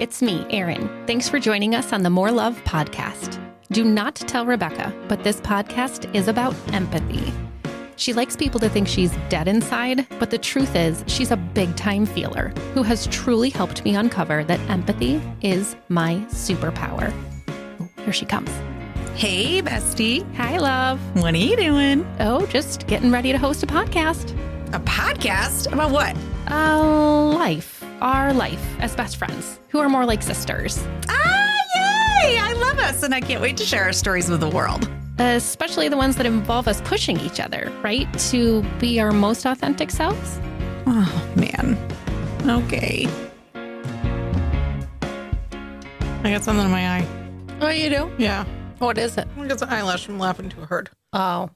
it's me, Erin. Thanks for joining us on the More Love podcast. Do not tell Rebecca, but this podcast is about empathy. She likes people to think she's dead inside, but the truth is she's a big-time feeler who has truly helped me uncover that empathy is my superpower. Oh, here she comes. Hey, bestie. Hi, love. What are you doing? Oh, just getting ready to host a podcast. A podcast? About what? Life. Our life as best friends, who are more like sisters. Ah, yay! I love us, and I can't wait to share our stories with the world. Especially the ones that involve us pushing each other, right? To be our most authentic selves. Oh, man. Okay. I got something in my eye. Oh, you do? Yeah. What is it? I got an eyelash from laughing too hard. Oh,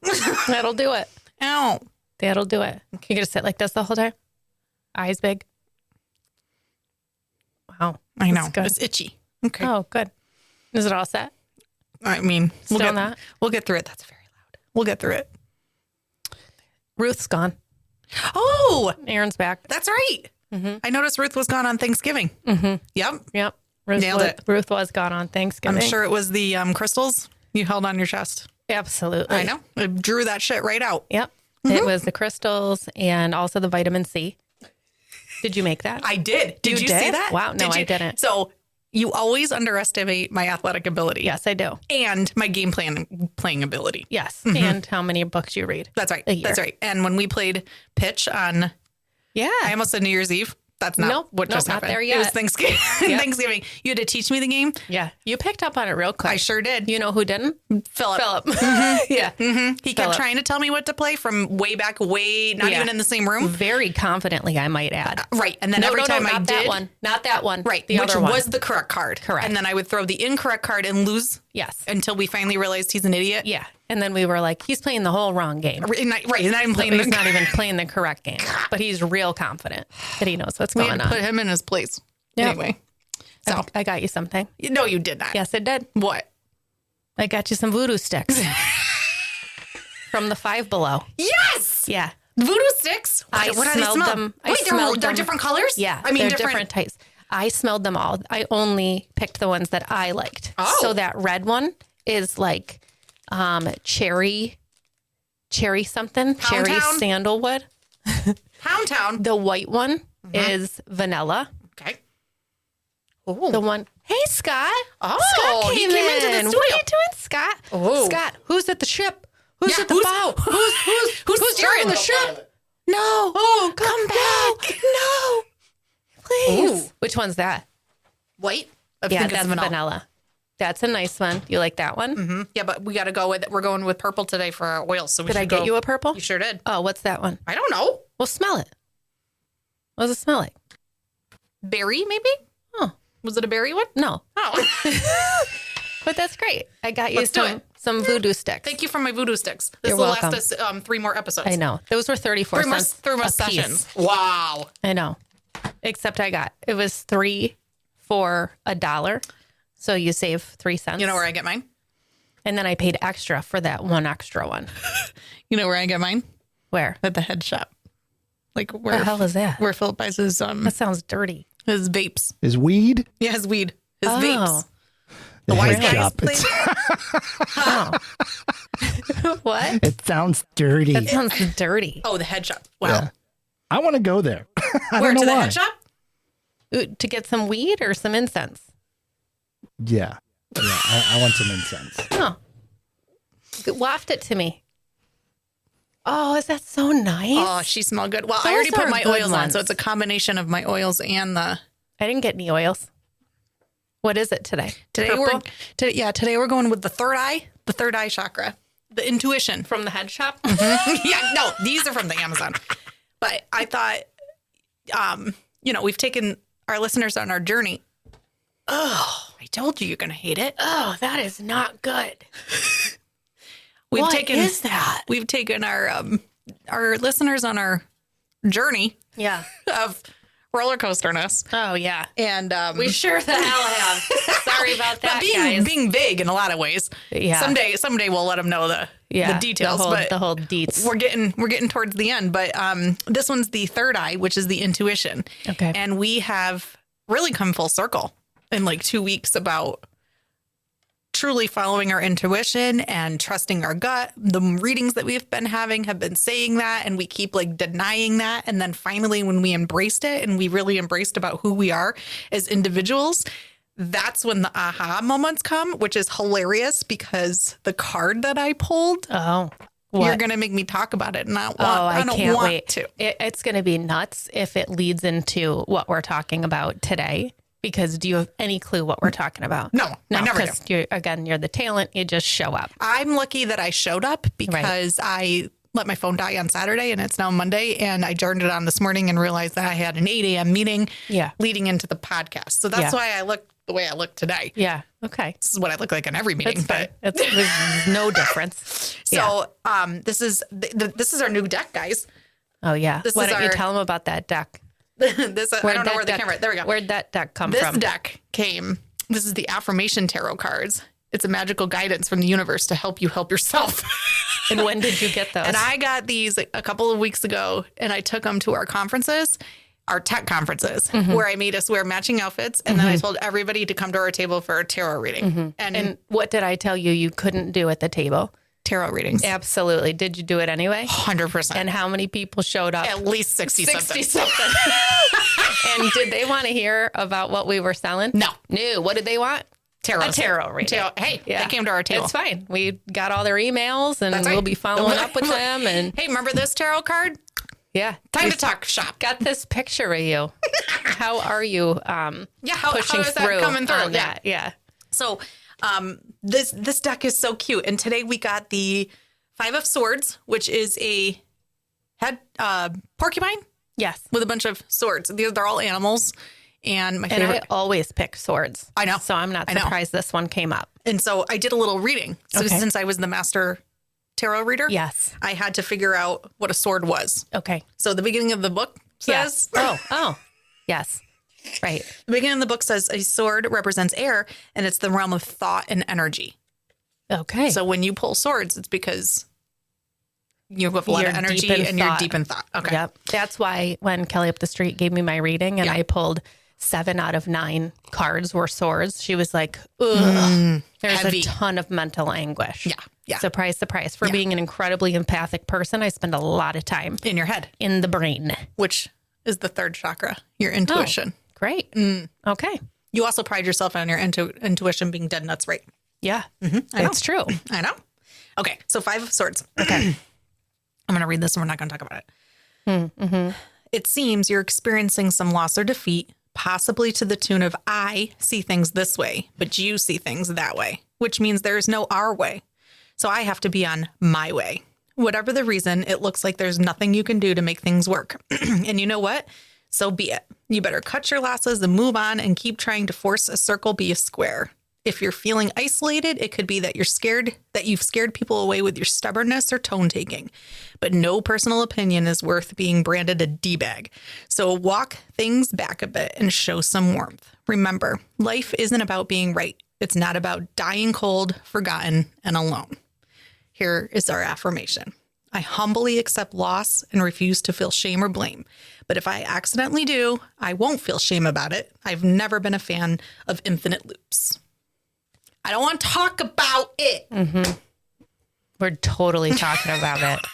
that'll do it. Ow. That'll do it. You're going to sit like this the whole time? Eyes big? Wow. I know. Good. It's itchy. Okay. Oh, good. Is it all set? I mean, we'll get through it. That's very loud. We'll get through it. Ruth's gone. Oh, Erin's back. that's right. Mm-hmm. I noticed Ruth was gone on Thanksgiving. Mm-hmm. Yep. Nailed it. Ruth was gone on Thanksgiving. I'm sure it was the crystals you held on your chest. Absolutely. I know. I drew that shit right out. Yep. Mm-hmm. It was the crystals and also the vitamin C. Did you make that? I did. Did you see that? Wow. No, I didn't. So you always underestimate my athletic ability. Yes, I do. And my game playing ability. Yes. Mm-hmm. And how many books you read. That's right. A year. That's right. And when we played pitch on, I almost said New Year's Eve. That's not what just happened. Not there yet. It was Thanksgiving. Yep. Thanksgiving. You had to teach me the game. Yeah. You picked up on it real quick. I sure did. You know who didn't? Philip. Mm-hmm. Yeah. Mm-hmm. He kept trying to tell me what to play from way back, not even in the same room. Very confidently, I might add. Right. And then every time I did. Not that one. Right. The which other one was the correct card. Correct. And then I would throw the incorrect card and lose. Yes. Until we finally realized he's an idiot. Yeah. And then we were like, he's playing the whole wrong game. Right. He's not even playing He's not even playing the correct game. But he's real confident that he knows what's going on. Put him in his place. Yep. Anyway. So I got you something. No, you did not. Yes, I did. What? I got you some voodoo sticks. From the Five Below. Yes! Yeah. Voodoo sticks? What do they smell? Them. Wait, they're different colors? Yeah. I mean, they're different types. I smelled them all. I only picked the ones that I liked. Oh. So that red one is like cherry something. Pound cherry Town? Sandalwood. Pound Town. The white one is vanilla. Okay. Oh. The one. Hey, Scott. Oh, Scott he came into the studio. What are you doing, Scott? Oh. Scott, who's at the ship? Who's at the bow? Who's steering the ship? No. Oh, come back. No. Please. Ooh. Which one's that? White? Yeah, that's vanilla. That's a nice one. You like that one? Mm-hmm. Yeah, but we got to go with, we're going with purple today for our oils. So did I get you a purple? You sure did. Oh, what's that one? I don't know. Well, smell it. What does it smell like? Berry, maybe? Oh. Was it a berry one? No. Oh. But that's great. I got you some voodoo sticks. Thank you for my voodoo sticks. This You're will welcome. last us 3 more episodes. I know. Those were 34 cents. 3 more sessions. Wow. I know. Except it was 3 for $1. So you save 3 cents. You know where I get mine? And then I paid extra for that one extra one. You know where I get mine? Where? At the head shop. Like where the hell is that? Where Philip buys his that sounds dirty. His vapes. His weed? Yeah, his weed. His vapes. The wise head shop. What? It sounds dirty. That sounds dirty. Oh, the head shop. Wow. Yeah. I want to go there. I Where, don't know to the why. head shop? To get some weed or some incense? Yeah. I want some incense. Oh. Waft it to me. Oh, is that so nice? Oh, she smelled good. Well, Those I already put are my good oils on, ones. so it's a combination of my oils and the... I didn't get any oils. What is it today? Today we're going with the third eye chakra, the intuition. From the head shop? Mm-hmm. Yeah, no, these are from the Amazon. But I thought, we've taken our listeners on our journey. Oh, I told you you're going to hate it. Oh, that is not good. What is that? We've taken our listeners on our journey of roller coasterness. Oh, yeah. And we sure the hell have. Sorry about that, but being vague in a lot of ways. Yeah. Someday we'll let them know the details. The whole deets. We're getting towards the end. But this one's the third eye, which is the intuition. Okay. And we have really come full circle in like 2 weeks about truly following our intuition and trusting our gut. The readings that we've been having have been saying that, and we keep like denying that. And then finally, when we embraced it and we really embraced about who we are as individuals, that's when the aha moments come, which is hilarious because the card that I pulled, What? you're going to make me talk about it. And I don't can't want wait. to. It's going to be nuts if it leads into what we're talking about today. Because do you have any clue what we're talking about? No, I never do. Because you're the talent. You just show up. I'm lucky that I showed up because I let my phone die on Saturday and it's now Monday. And I turned it on this morning and realized that I had an 8 a.m. meeting leading into the podcast. So that's why I look the way I look today. Yeah. Okay. This is what I look like in every meeting. There's no difference. So this is our new deck, guys. Oh, yeah. Why don't you tell them about that deck? I don't know where the camera. There we go. Where'd that deck come from? from? This deck came. This is the affirmation tarot cards. It's a magical guidance from the universe to help you help yourself. And when did you get those? And I got these a couple of weeks ago, and I took them to our conferences, our tech conferences, where I made us wear matching outfits, and then I told everybody to come to our table for a tarot reading. And what did I tell you couldn't do at the table? Tarot readings. Absolutely. Did you do it anyway? 100%. And how many people showed up? At least 60 something. And did they want to hear about what we were selling? No. What did they want? Tarot. A tarot reading. Hey, they came to our table. It's fine. We got all their emails, and we'll be following up with them. And hey, remember this tarot card? Yeah. Time to talk shop. Got this picture of you. How are you how pushing is through that coming through? That? Yeah. So this deck is so cute. And today we got the 5 of Swords, which is a head porcupine. Yes. With a bunch of swords. They're all animals. And my favorite. And I always pick swords. I know. So I'm not surprised this one came up. And so I did a little reading. So since I was the master tarot reader, yes, I had to figure out what a sword was. Okay. So the beginning of the book says. Oh, yes. Right. The beginning of the book says a sword represents air, and it's the realm of thought and energy. Okay. So when you pull swords, it's because you have a lot of energy and you're deep in thought. Okay. Yep. That's why when Kelly up the street gave me my reading and I pulled 7 out of 9 cards were swords, she was like, ugh, there's heavy. a ton of mental anguish. Yeah. Yeah. Surprise, surprise. For being an incredibly empathic person, I spend a lot of time in your head, in the brain, which is the 3rd chakra, your intuition. Oh, great. Okay. You also pride yourself on your intuition being dead nuts right. Yeah. It's true. I know. Okay. So 5 of Swords. Okay. I'm going to read this and we're not going to talk about it. It seems you're experiencing some loss or defeat, possibly to the tune of I see things this way, but you see things that way, which means there is no our way. So I have to be on my way. Whatever the reason, it looks like there's nothing you can do to make things work. And you know what? So be it. You better cut your losses and move on and keep trying to force a circle be a square. If you're feeling isolated, it could be that you've scared people away with your stubbornness or tone taking. But no personal opinion is worth being branded a D-bag. So walk things back a bit and show some warmth. Remember, life isn't about being right. It's not about dying cold, forgotten, and alone. Here is our affirmation. I humbly accept loss and refuse to feel shame or blame. But if I accidentally do, I won't feel shame about it. I've never been a fan of infinite loops. I don't want to talk about it. We're totally talking about it.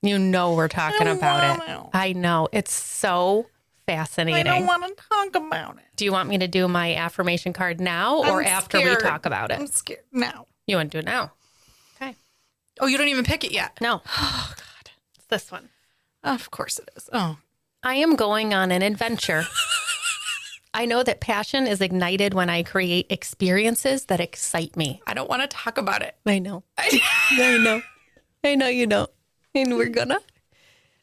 You know we're talking about it. I know. It's so fascinating. I don't want to talk about it. Do you want me to do my affirmation card now or after we talk about it? I'm scared now. You want to do it now? Okay. Oh, you don't even pick it yet? No. Oh, God. It's this one. Of course it is. Oh. I am going on an adventure. I know that passion is ignited when I create experiences that excite me. I don't want to talk about it. I know. I know. I know you don't. And we're gonna.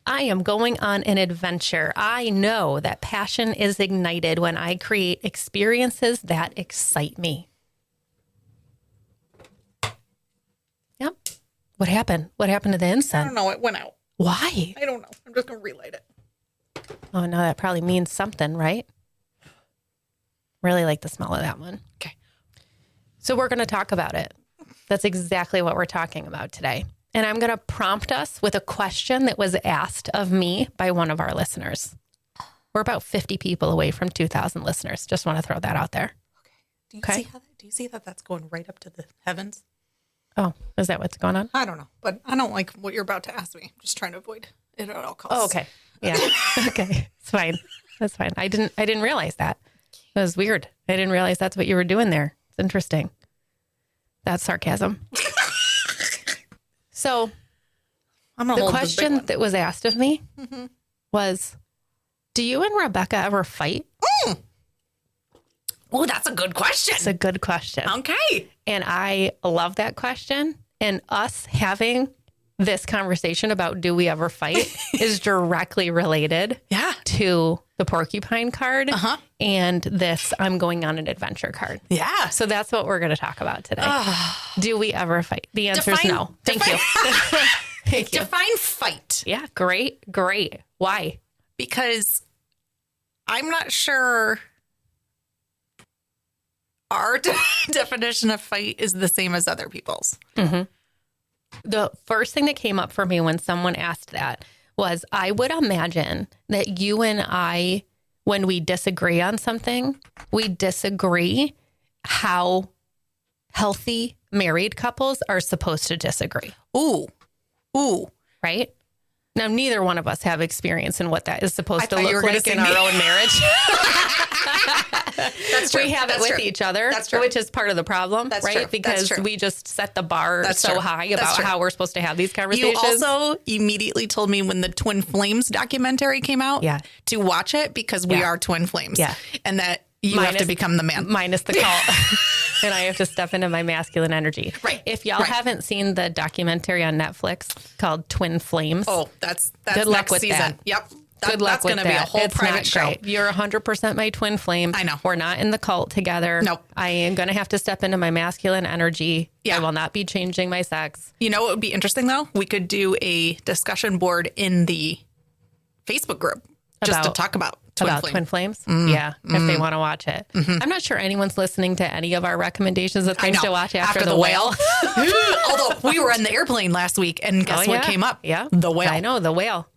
I am going on an adventure. I know that passion is ignited when I create experiences that excite me. Yep. What happened? What happened to the I incense? don't know. It went out. Why? I don't know. I'm just going to relight it. Oh, no, that probably means something, right? Really like the smell of that one. Okay. So we're going to talk about it. That's exactly what we're talking about today. And I'm going to prompt us with a question that was asked of me by one of our listeners. We're about 50 people away from 2,000 listeners. Just want to throw that out there. Do you see that that's going right up to the heavens? Oh, is that what's going on? I don't know, but I don't like what you're about to ask me. I'm just trying to avoid it at all costs. Oh, okay. Yeah. Okay. It's fine. That's fine. I didn't realize that. That was weird. I didn't realize that's what you were doing there. It's interesting. That's sarcasm. So the question that was asked of me was, do you and Rebecca ever fight? Oh, that's a good question. It's a good question. Okay. And I love that question. And us having this conversation about do we ever fight is directly related to the porcupine card and this I'm going on an adventure card. Yeah. So that's what we're going to talk about today. Do we ever fight? The answer is no. Thank you. Thank you. Define fight. Yeah. Great. Why? Because I'm not sure our definition of fight is the same as other people's. Mm-hmm. The first thing that came up for me when someone asked that was I would imagine that you and I, when we disagree on something, we disagree how healthy married couples are supposed to disagree. Ooh. Right? Now, neither one of us have experience in what that is supposed to look like in our own marriage. That's true. We have it with each other, which is part of the problem, right? Because we just set the bar so high about how we're supposed to have these conversations. You also immediately told me when the Twin Flames documentary came out to watch it because we are twin flames. Yeah. And that you have to become the man. Minus the cult. And I have to step into my masculine energy. Right. If y'all haven't seen the documentary on Netflix called Twin Flames. Oh, that's good luck with season. That. Yep. Good luck with that. It's going to be a whole private show. Great. You're 100% my twin flame. I know. We're not in the cult together. Nope. I am going to have to step into my masculine energy. Yeah. I will not be changing my sex. You know what would be interesting, though? We could do a discussion board in the Facebook group just to talk about twin flames. Yeah, if they want to watch it. I'm not sure anyone's listening to any of our recommendations of things to watch after the whale. Although we were on the airplane last week and guess what came up? Yeah. The whale. I know, the whale.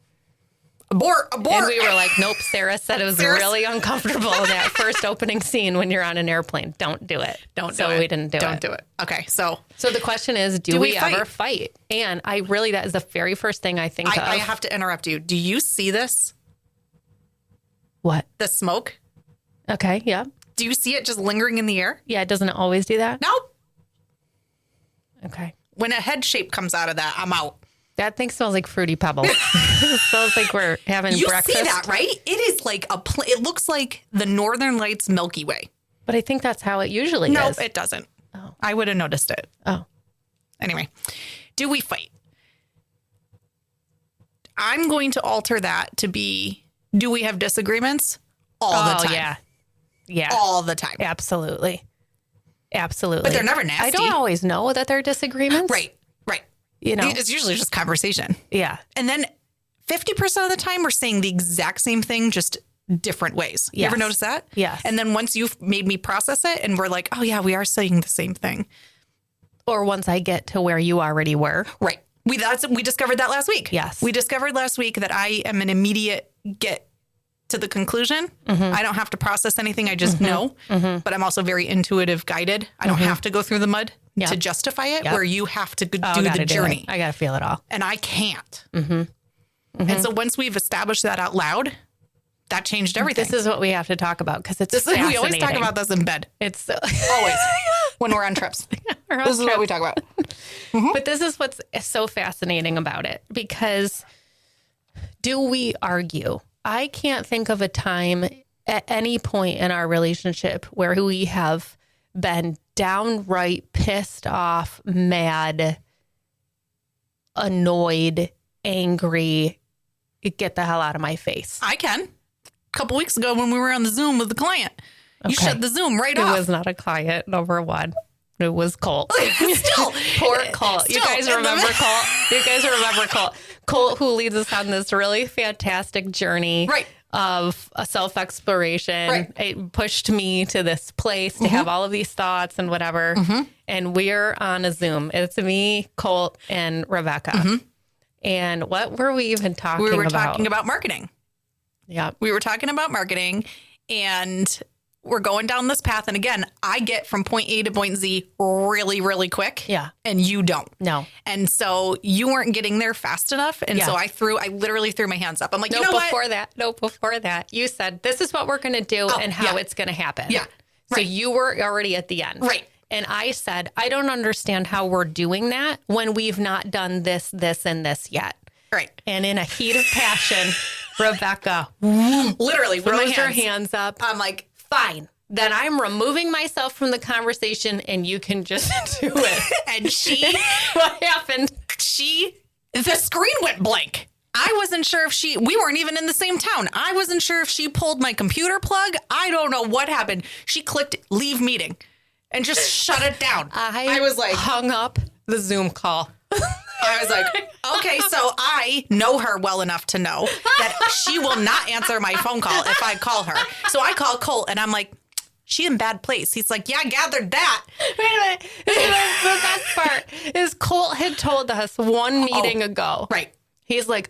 Abort. And we were like, nope, Sarah said it was really uncomfortable, that first opening scene when you're on an airplane. Don't do it. So we didn't do it. Don't do it. Okay, so the question is, do we ever fight? And that is the very first thing I think of. I have to interrupt you. Do you see this? What? The smoke? Okay, yeah. Do you see it just lingering in the air? Yeah, doesn't it always do that? Nope. Okay. When a head shape comes out of that, I'm out. That thing smells like Fruity Pebbles. It smells like we're having breakfast. You see that, right? It is like it looks like the Northern Lights Milky Way. But I think that's how it usually is. No, it doesn't. Oh. I would have noticed it. Oh. Anyway, do we fight? I'm going to alter that to be, do we have disagreements? All the time. Yeah. Yeah. All the time. Absolutely. Absolutely. But they're never nasty. I don't always know that they're disagreements. Right. You know, it's usually just conversation. Yeah. And then 50% of the time we're saying the exact same thing, just different ways. You ever notice that? Yes. And then once you've made me process it and we're like, oh yeah, we are saying the same thing. Or once I get to where you already were. Right. We discovered that last week. Yes. We discovered last week that I am an immediate get to the conclusion. I don't have to process anything. I just know, but I'm also very intuitive guided. I don't have to go through the mud to justify it, where you have to do the journey. I got to feel it all. And I can't. And so once we've established that out loud, that changed everything. This is what we have to talk about because it's we always talk about this in bed. It's always when we're on trips. This is what we talk about. But this is what's so fascinating about it, because do we argue? I can't think of a time at any point in our relationship where we have been downright pissed off, mad, annoyed, angry. Get the hell out of my face. I can. A couple weeks ago when we were on the Zoom with the client, you shut the Zoom right off. It was not a client, number one. It was Colt. Still. Poor Colt. You guys remember Colt? You guys remember Colt? Colt, who leads us on this really fantastic journey of a self-exploration. Right. It pushed me to this place to have all of these thoughts and whatever. And we're on a Zoom. It's me, Colt, and Rebecca. And what were we even talking about? We were talking about marketing. Yeah. We were talking about marketing, and we're going down this path. And again, I get from point A to point Z really, really quick. Yeah. And you don't. No. And so you weren't getting there fast enough. And so I literally threw my hands up. I'm like, before that, you said, this is what we're going to do and how it's going to happen. Yeah. So you were already at the end. Right. And I said, I don't understand how we're doing that when we've not done this, this, and this yet. Right. And in a heat of passion, Rebecca literally throws her hands up. I'm like, fine. Then I'm removing myself from the conversation and you can just do it. And what happened? The screen went blank. I wasn't sure if we weren't even in the same town. I wasn't sure if she pulled my computer plug. I don't know what happened. She clicked leave meeting and just shut it down. I was like, hung up the Zoom call. I was like, okay, so I know her well enough to know that she will not answer my phone call if I call her. So I call Colt and I'm like, she in bad place. He's like, yeah, I gathered that. Wait a minute. The best part is Colt had told us one meeting ago. Right. He's like,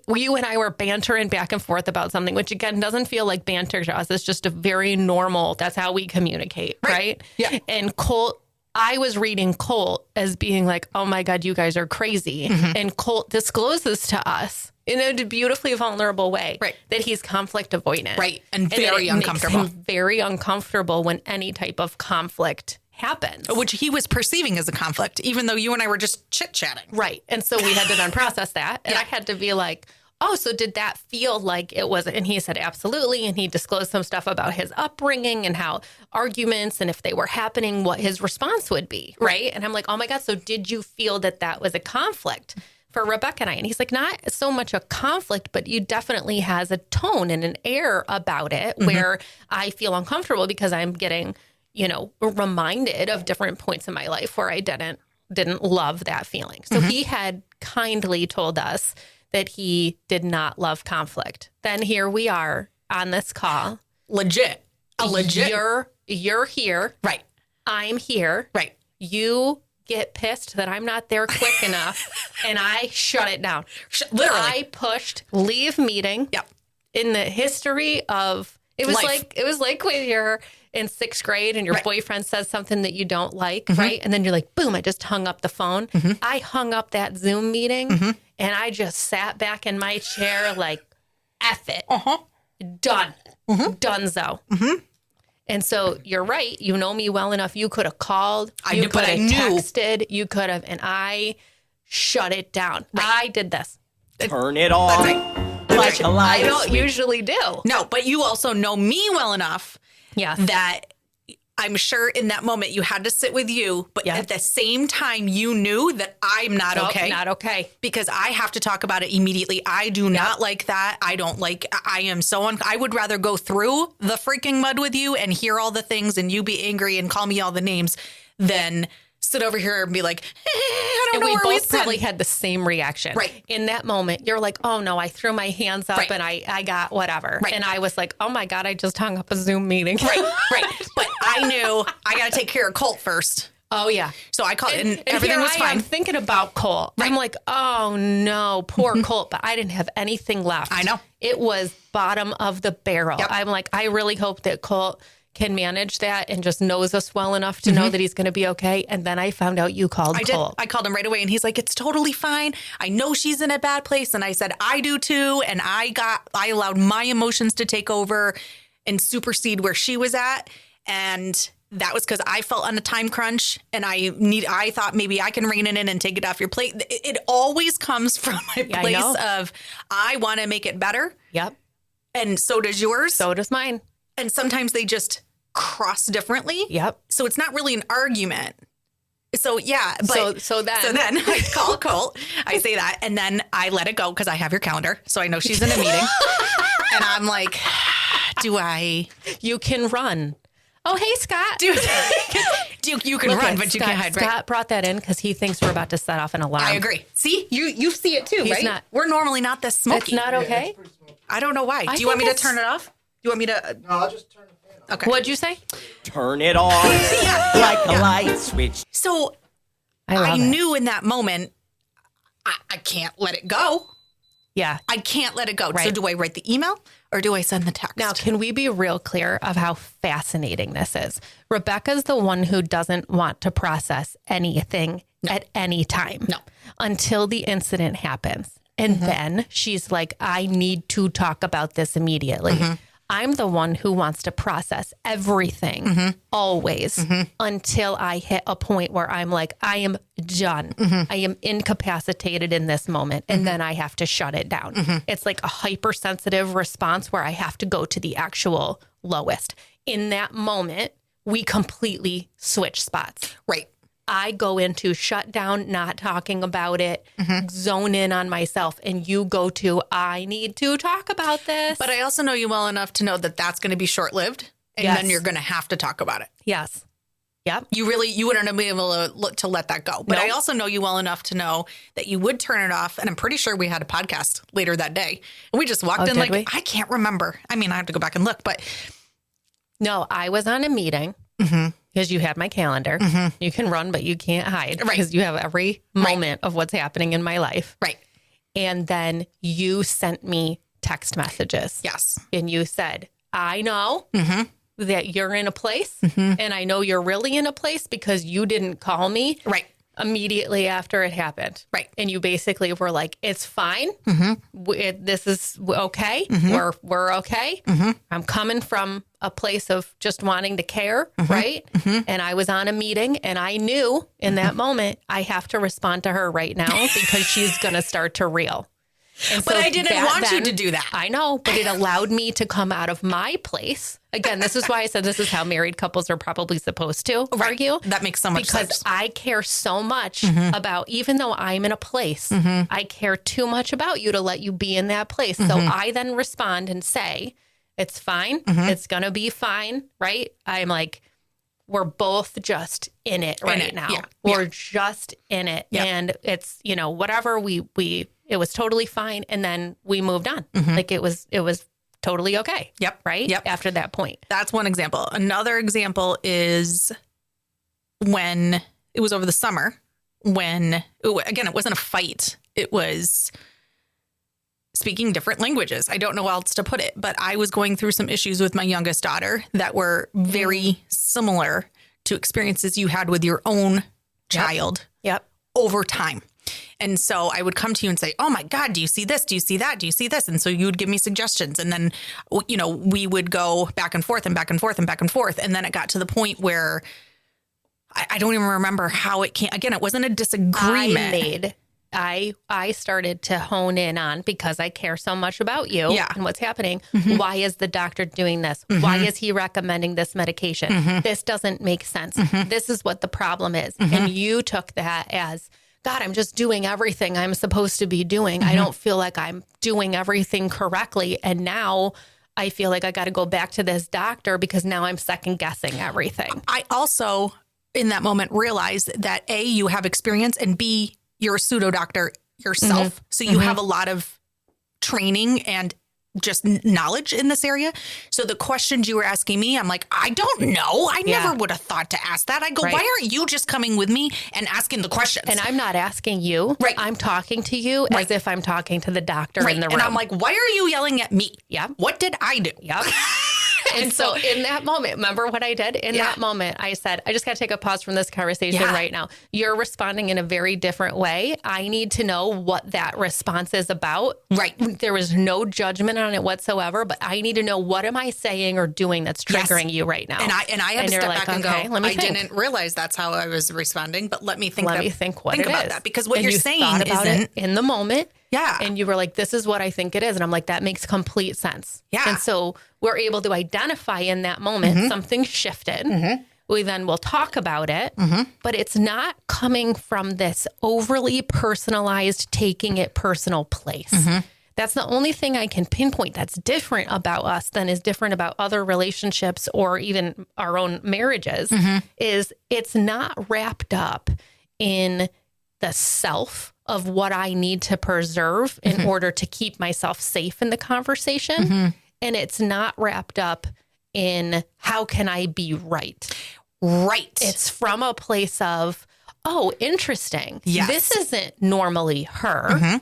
you and I were bantering back and forth about something, which again doesn't feel like banter to us. It's just a very normal, that's how we communicate, right? Yeah. And Colt, I was reading Colt as being like, oh my God, you guys are crazy. Mm-hmm. And Colt discloses to us in a beautifully vulnerable way that he's conflict avoidant. Right. And very uncomfortable. Makes him very uncomfortable when any type of conflict happens. Which he was perceiving as a conflict, even though you and I were just chit-chatting. Right. And so we had to then process that. And I had to be like, oh, so did that feel like it was? And he said, absolutely. And he disclosed some stuff about his upbringing and how arguments and if they were happening, what his response would be. Right. And I'm like, oh my God. So did you feel that that was a conflict for Rebecca and I? And he's like, not so much a conflict, but you definitely has a tone and an air about it where I feel uncomfortable because I'm getting, reminded of different points in my life where I didn't love that feeling. So he had kindly told us that he did not love conflict. Then here we are on this call. Legit. You're here. Right. I'm here. Right. You get pissed that I'm not there quick enough and I shut it down. Literally. I pushed leave meeting. Yep. In the history of it was like when you're in 6th grade and your boyfriend says something that you don't like, right? And then you're like, boom, I just hung up the phone. I hung up that Zoom meeting and I just sat back in my chair like, F it. Done. Donezo. And so you're right. You know me well enough. You could have called. You could have texted. You could have. And I shut it down. Right. I did this. Turn it off. Like I don't usually do. No, but you also know me well enough that I'm sure in that moment you had to sit with you, but at the same time you knew that I'm not okay. Not okay. Because I have to talk about it immediately. I do not like that. I am so I would rather go through the freaking mud with you and hear all the things and you be angry and call me all the names than sit over here and be like, I don't know where we both probably had the same reaction. Right. In that moment, you're like, oh no, I threw my hands up and I got whatever. Right. And I was like, oh my God, I just hung up a Zoom meeting. Right. But I knew I got to take care of Colt first. Oh yeah. So I called and everything was fine. I'm thinking about Colt. Right. I'm like, oh no, poor Colt. But I didn't have anything left. I know. It was bottom of the barrel. Yep. I'm like, I really hope that Colt can manage that and just knows us well enough to know that he's going to be okay. And then I found out you called Colt. I called him right away and he's like, it's totally fine. I know she's in a bad place. And I said, I do too. And I allowed my emotions to take over and supersede where she was at. And that was because I felt on a time crunch and I thought maybe I can rein it in and take it off your plate. It always comes from a place of, I want to make it better. Yep. And so does yours. So does mine. And sometimes they just cross differently. Yep. So it's not really an argument. So yeah. But so then I call Colt. I say that. And then I let it go because I have your calendar. So I know she's in a meeting. And I'm like, you can run. Oh, hey, Scott. You can run, but you can't hide. Scott brought that in because he thinks we're about to set off an alarm. I agree. See, you see it too, right? We're normally not this smoky. It's not okay. I don't know why. Do you want me to turn it off? Do you want me to? No, I'll just turn the fan off. Okay. What'd you say? Turn it off like a light switch. So I knew in that moment, I can't let it go. Yeah. I can't let it go. Right. So do I write the email or do I send the text? Now, can we be real clear of how fascinating this is? Rebecca's the one who doesn't want to process anything at any time until the incident happens. And then she's like, I need to talk about this immediately. I'm the one who wants to process everything always until I hit a point where I'm like, I am done. I am incapacitated in this moment. And then I have to shut it down. It's like a hypersensitive response where I have to go to the actual lowest. In that moment, we completely switch spots. Right. I go into shut down, not talking about it, zone in on myself, and you go to, I need to talk about this. But I also know you well enough to know that that's going to be short-lived, and then you're going to have to talk about it. Yes. Yep. You wouldn't be able to let that go. But I also know you well enough to know that you would turn it off. And I'm pretty sure we had a podcast later that day. And we just walked in like, I can't remember. I mean, I have to go back and look, but. No, I was on a meeting. Because you had my calendar. You can run, but you can't hide. Right. Because you have every moment of what's happening in my life. Right. And then you sent me text messages. Yes. And you said, I know that you're in a place. And I know you're really in a place because you didn't call me. Right. Immediately after it happened. Right. And you basically were like, it's fine. This is okay. We're okay. I'm coming from a place of just wanting to care. Right. And I was on a meeting and I knew in that moment, I have to respond to her right now because she's going to start to reel. And but so I didn't want you to do that. I know, but it allowed me to come out of my place. Again, this is why I said this is how married couples are probably supposed to argue. That makes so much sense. Because I care so much about, even though I'm in a place, I care too much about you to let you be in that place. So I then respond and say, it's fine. It's going to be fine. Right. I'm like, we're both just in it right now. Yeah. We're just in it. Yep. And it's, whatever it was totally fine. And then we moved on. Like it was totally okay. Yep. Right. Yep. After that point. That's one example. Another example is when it was over the summer when, again, it wasn't a fight. It was speaking different languages. I don't know how else to put it, but I was going through some issues with my youngest daughter that were very similar to experiences you had with your own child over time. And so I would come to you and say, oh my God, do you see this? Do you see that? Do you see this? And so you would give me suggestions. And then, we would go back and forth and back and forth and back and forth. And then it got to the point where I don't even remember how it came. Again, it wasn't a disagreement. I started to hone in on, because I care so much about you and what's happening. Why is the doctor doing this? Why is he recommending this medication? This doesn't make sense. This is what the problem is. And you took that as, God, I'm just doing everything I'm supposed to be doing. I don't feel like I'm doing everything correctly. And now I feel like I got to go back to this doctor because now I'm second guessing everything. I also, in that moment, realized that A, you have experience, and B, you're a pseudo doctor yourself. So you have a lot of training and just knowledge in this area. So the questions you were asking me, I'm like, I don't know. I never would have thought to ask that. I go, why aren't you just coming with me and asking the questions? And I'm not asking you. Right. I'm talking to you as if I'm talking to the doctor in the room. And I'm like, why are you yelling at me? Yeah. What did I do? Yep. And so in that moment, remember what I did? In that moment, I said, I just got to take a pause from this conversation right now. You're responding in a very different way. I need to know what that response is about. Right. There was no judgment on it whatsoever, but I need to know, what am I saying or doing that's triggering you right now? And I had to step back and go, I didn't realize that's how I was responding, but let me think about that. Because what you're saying about it in the moment. Yeah. And you were like, this is what I think it is. And I'm like, that makes complete sense. Yeah. And so we're able to identify in that moment something shifted. We then will talk about it, but it's not coming from this overly personalized, taking it personal place. That's the only thing I can pinpoint that's different about us than is different about other relationships or even our own marriages, is it's not wrapped up in the self of what I need to preserve in order to keep myself safe in the conversation. And it's not wrapped up in how can I be right. Right. It's from a place of, oh, interesting. Yes. This isn't normally her.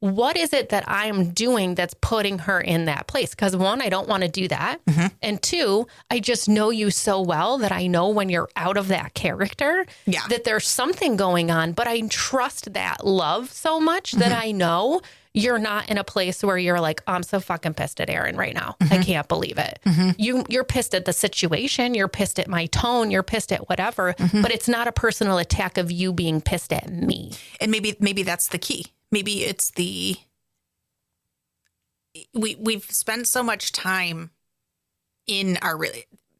what is it that I'm doing that's putting her in that place? Because one, I don't want to do that. And two, I just know you so well that I know when you're out of that character, that there's something going on, but I trust that love so much that I know you're not in a place where you're like, I'm so fucking pissed at Erin right now. I can't believe it. You're pissed at the situation. You're pissed at my tone. You're pissed at whatever, but it's not a personal attack of you being pissed at me. And maybe that's the key. Maybe it's we've spent so much time in our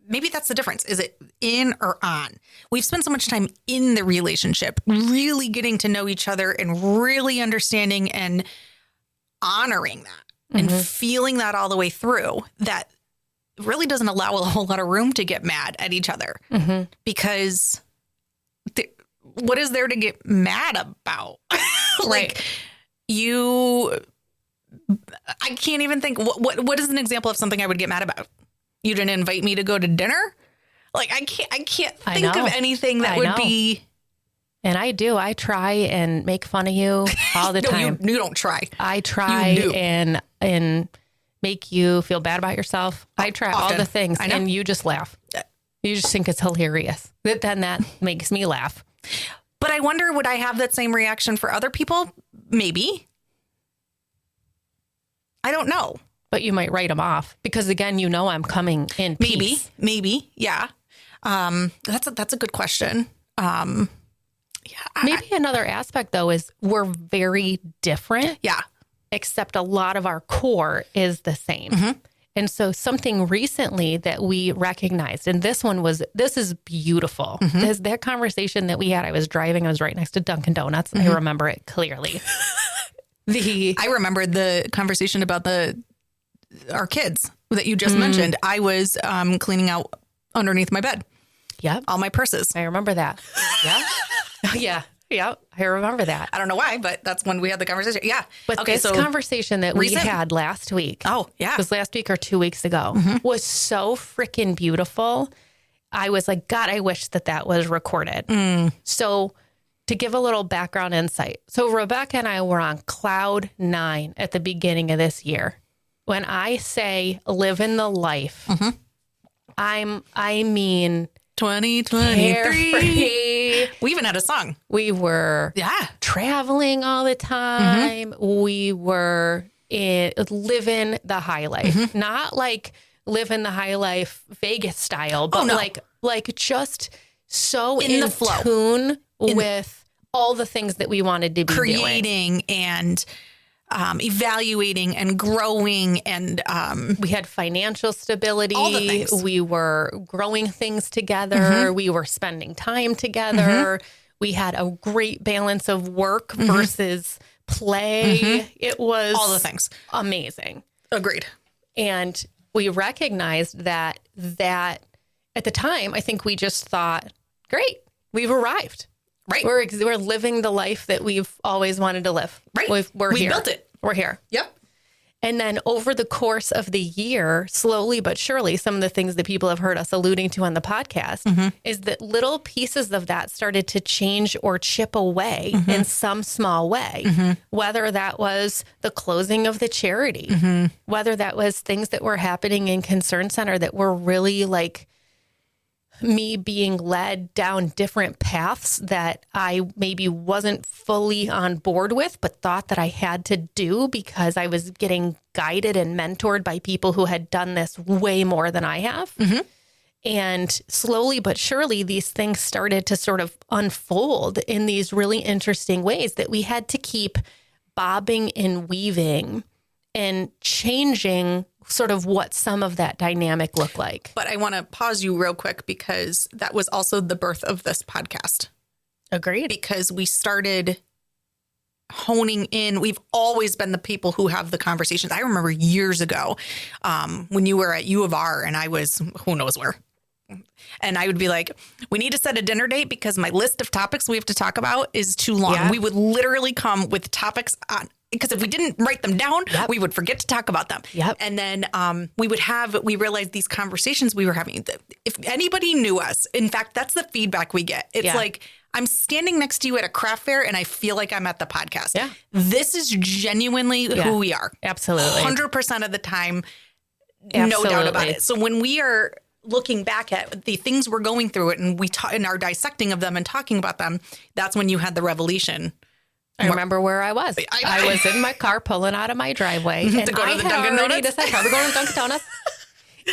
maybe that's the difference. Is it in or on? We've spent so much time in the relationship, really getting to know each other and really understanding and honoring that and feeling that all the way through, that really doesn't allow a whole lot of room to get mad at each other because what is there to get mad about? Like I can't even think what is an example of something I would get mad about? You didn't invite me to go to dinner? Like I can't think of anything that would be. And I do. I try and make fun of you all the time. You don't try. I try and make you feel bad about yourself. I try all the things and you just laugh. You just think it's hilarious. Then that makes me laugh. But I wonder, would I have that same reaction for other people? Maybe. I don't know. But you might write them off because, again, you know I'm coming in peace. Maybe. Yeah. That's a good question. Maybe another aspect, though, is we're very different. Yeah. Except a lot of our core is the same. And so something recently that we recognized, and this is beautiful. That conversation that we had, I was driving, I was right next to Dunkin' Donuts. I remember it clearly. I remember the conversation about our kids that you just mentioned. I was cleaning out underneath my bed. Yeah. All my purses. I remember that. Yeah. Yeah. I remember that. I don't know why, but that's when we had the conversation. Yeah. But this conversation that we had last week. Oh, yeah. It was last week or 2 weeks ago. Was so freaking beautiful. I was like, God, I wish that was recorded. So to give a little background insight. So Rebecca and I were on cloud 9 at the beginning of this year. When I say living the life, I mean 2023. We even had a song. We were traveling all the time. We were living the high life, not like living the high life Vegas style, but like just so in the flow, tune with all the things that we wanted to be creating doing. And evaluating and growing, and we had financial stability. All the things. We were growing things together. We were spending time together. We had a great balance of work versus play. It was all the things. Amazing. Agreed. And we recognized that at the time, I think we just thought, great, we've arrived. Right. We're living the life that we've always wanted to live. Right. We here. Built it. We're here. Yep. And then over the course of the year, slowly but surely, some of the things that people have heard us alluding to on the podcast is that little pieces of that started to change or chip away in some small way, whether that was the closing of the charity, whether that was things that were happening in Concern Center that were really like me being led down different paths that I maybe wasn't fully on board with, but thought that I had to do because I was getting guided and mentored by people who had done this way more than I have. And slowly but surely, these things started to sort of unfold in these really interesting ways that we had to keep bobbing and weaving and changing sort of what some of that dynamic looked like. But I want to pause you real quick because that was also the birth of this podcast. Agreed. Because we started honing in. We've always been the people who have the conversations. I remember years ago when you were at U of R and I was who knows where. And I would be like, we need to set a dinner date because my list of topics we have to talk about is too long. Yeah. We would literally come with topics on, because if we didn't write them down, we would forget to talk about them. And then we realized these conversations we were having, if anybody knew us, in fact, that's the feedback we get. It's like, I'm standing next to you at a craft fair and I feel like I'm at the podcast. Yeah. This is genuinely who we are. Absolutely. 100% of the time. Absolutely. No doubt about it. So when we are looking back at the things we're going through it and we and our dissecting of them and talking about them, that's when you had the revelation. I remember where I was. I was in my car pulling out of my driveway. And go to I the had Dunkin' already Donuts? decided, probably going to Dunkin' Donuts.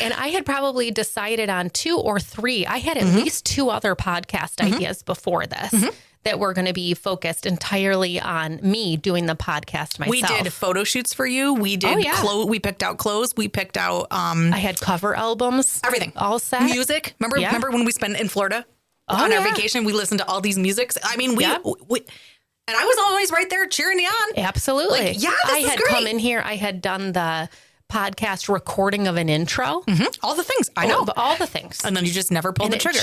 And I had probably decided on 2 or 3. I had at least 2 other podcast ideas before this that were going to be focused entirely on me doing the podcast myself. We did photo shoots for you. We did clothes. We picked out clothes. We picked out I had cover albums. everything. All set. Music. Remember when we spent in Florida on our vacation? We listened to all these musics. I mean, we and I was always right there cheering you on. Absolutely. Like, yeah, I this is had great. come in here. I had done the podcast recording of an intro. All the things. I know. All the things. And then you just never pulled the trigger.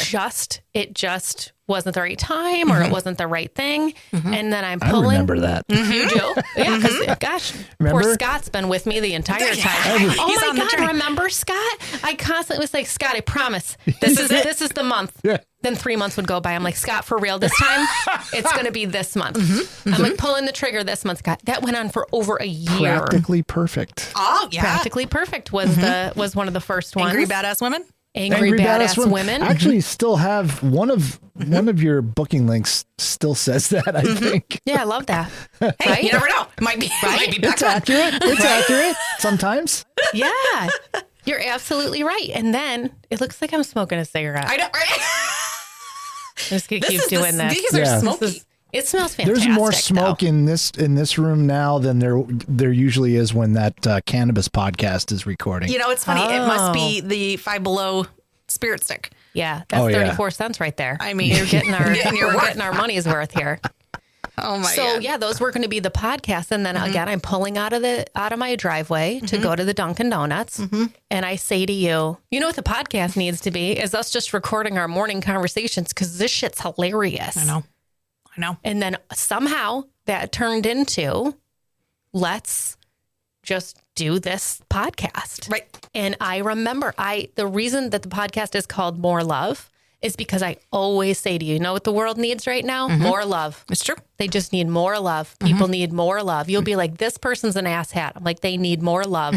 It just wasn't the right time or it wasn't the right thing. And then I'm I pulling. remember that. You do? Yeah, because gosh, Remember? poor Scott's been with me the entire time. He's Oh on my the God, journey. remember Scott? I constantly was like, Scott, I promise. This is the month. Yeah. Then 3 months would go by. I'm like, Scott, for real this time? It's going to be this month. I'm like pulling the trigger this month, Scott. That went on for over a year. Practically perfect. Oh, yeah. Practically Perfect was was one of the first ones. Angry Badass Women. Angry Badass Women. I actually still have one of your booking links still says that, I think. Yeah, I love that. Hey, Right? you never know. It might be back It's on. accurate. It's accurate sometimes. Yeah, you're absolutely right. And then it looks like I'm smoking a cigarette. I know, right? I'm just gonna keep doing this. These are Yeah. smoky. It smells fantastic. There's more smoke though. in this room now than there usually is when that cannabis podcast is recording. You know, it's funny. It must Oh. be the Five Below spirit stick. Yeah, that's Oh, yeah. 34 cents right there. I mean, you're getting our Getting we're getting our money's worth here. Oh my So God. yeah, those were going to be the podcasts, and then again, I'm pulling out of my driveway to go to the Dunkin' Donuts, and I say to you, you know what the podcast needs to be is us just recording our morning conversations because this shit's hilarious. I know. And then somehow that turned into let's just do this podcast. Right. And I remember the reason that the podcast is called More Love is because I always say to you, you know what the world needs right now? More love. It's true. They just need more love. People need more love. You'll be like, this person's an asshat. I'm like, they need more love.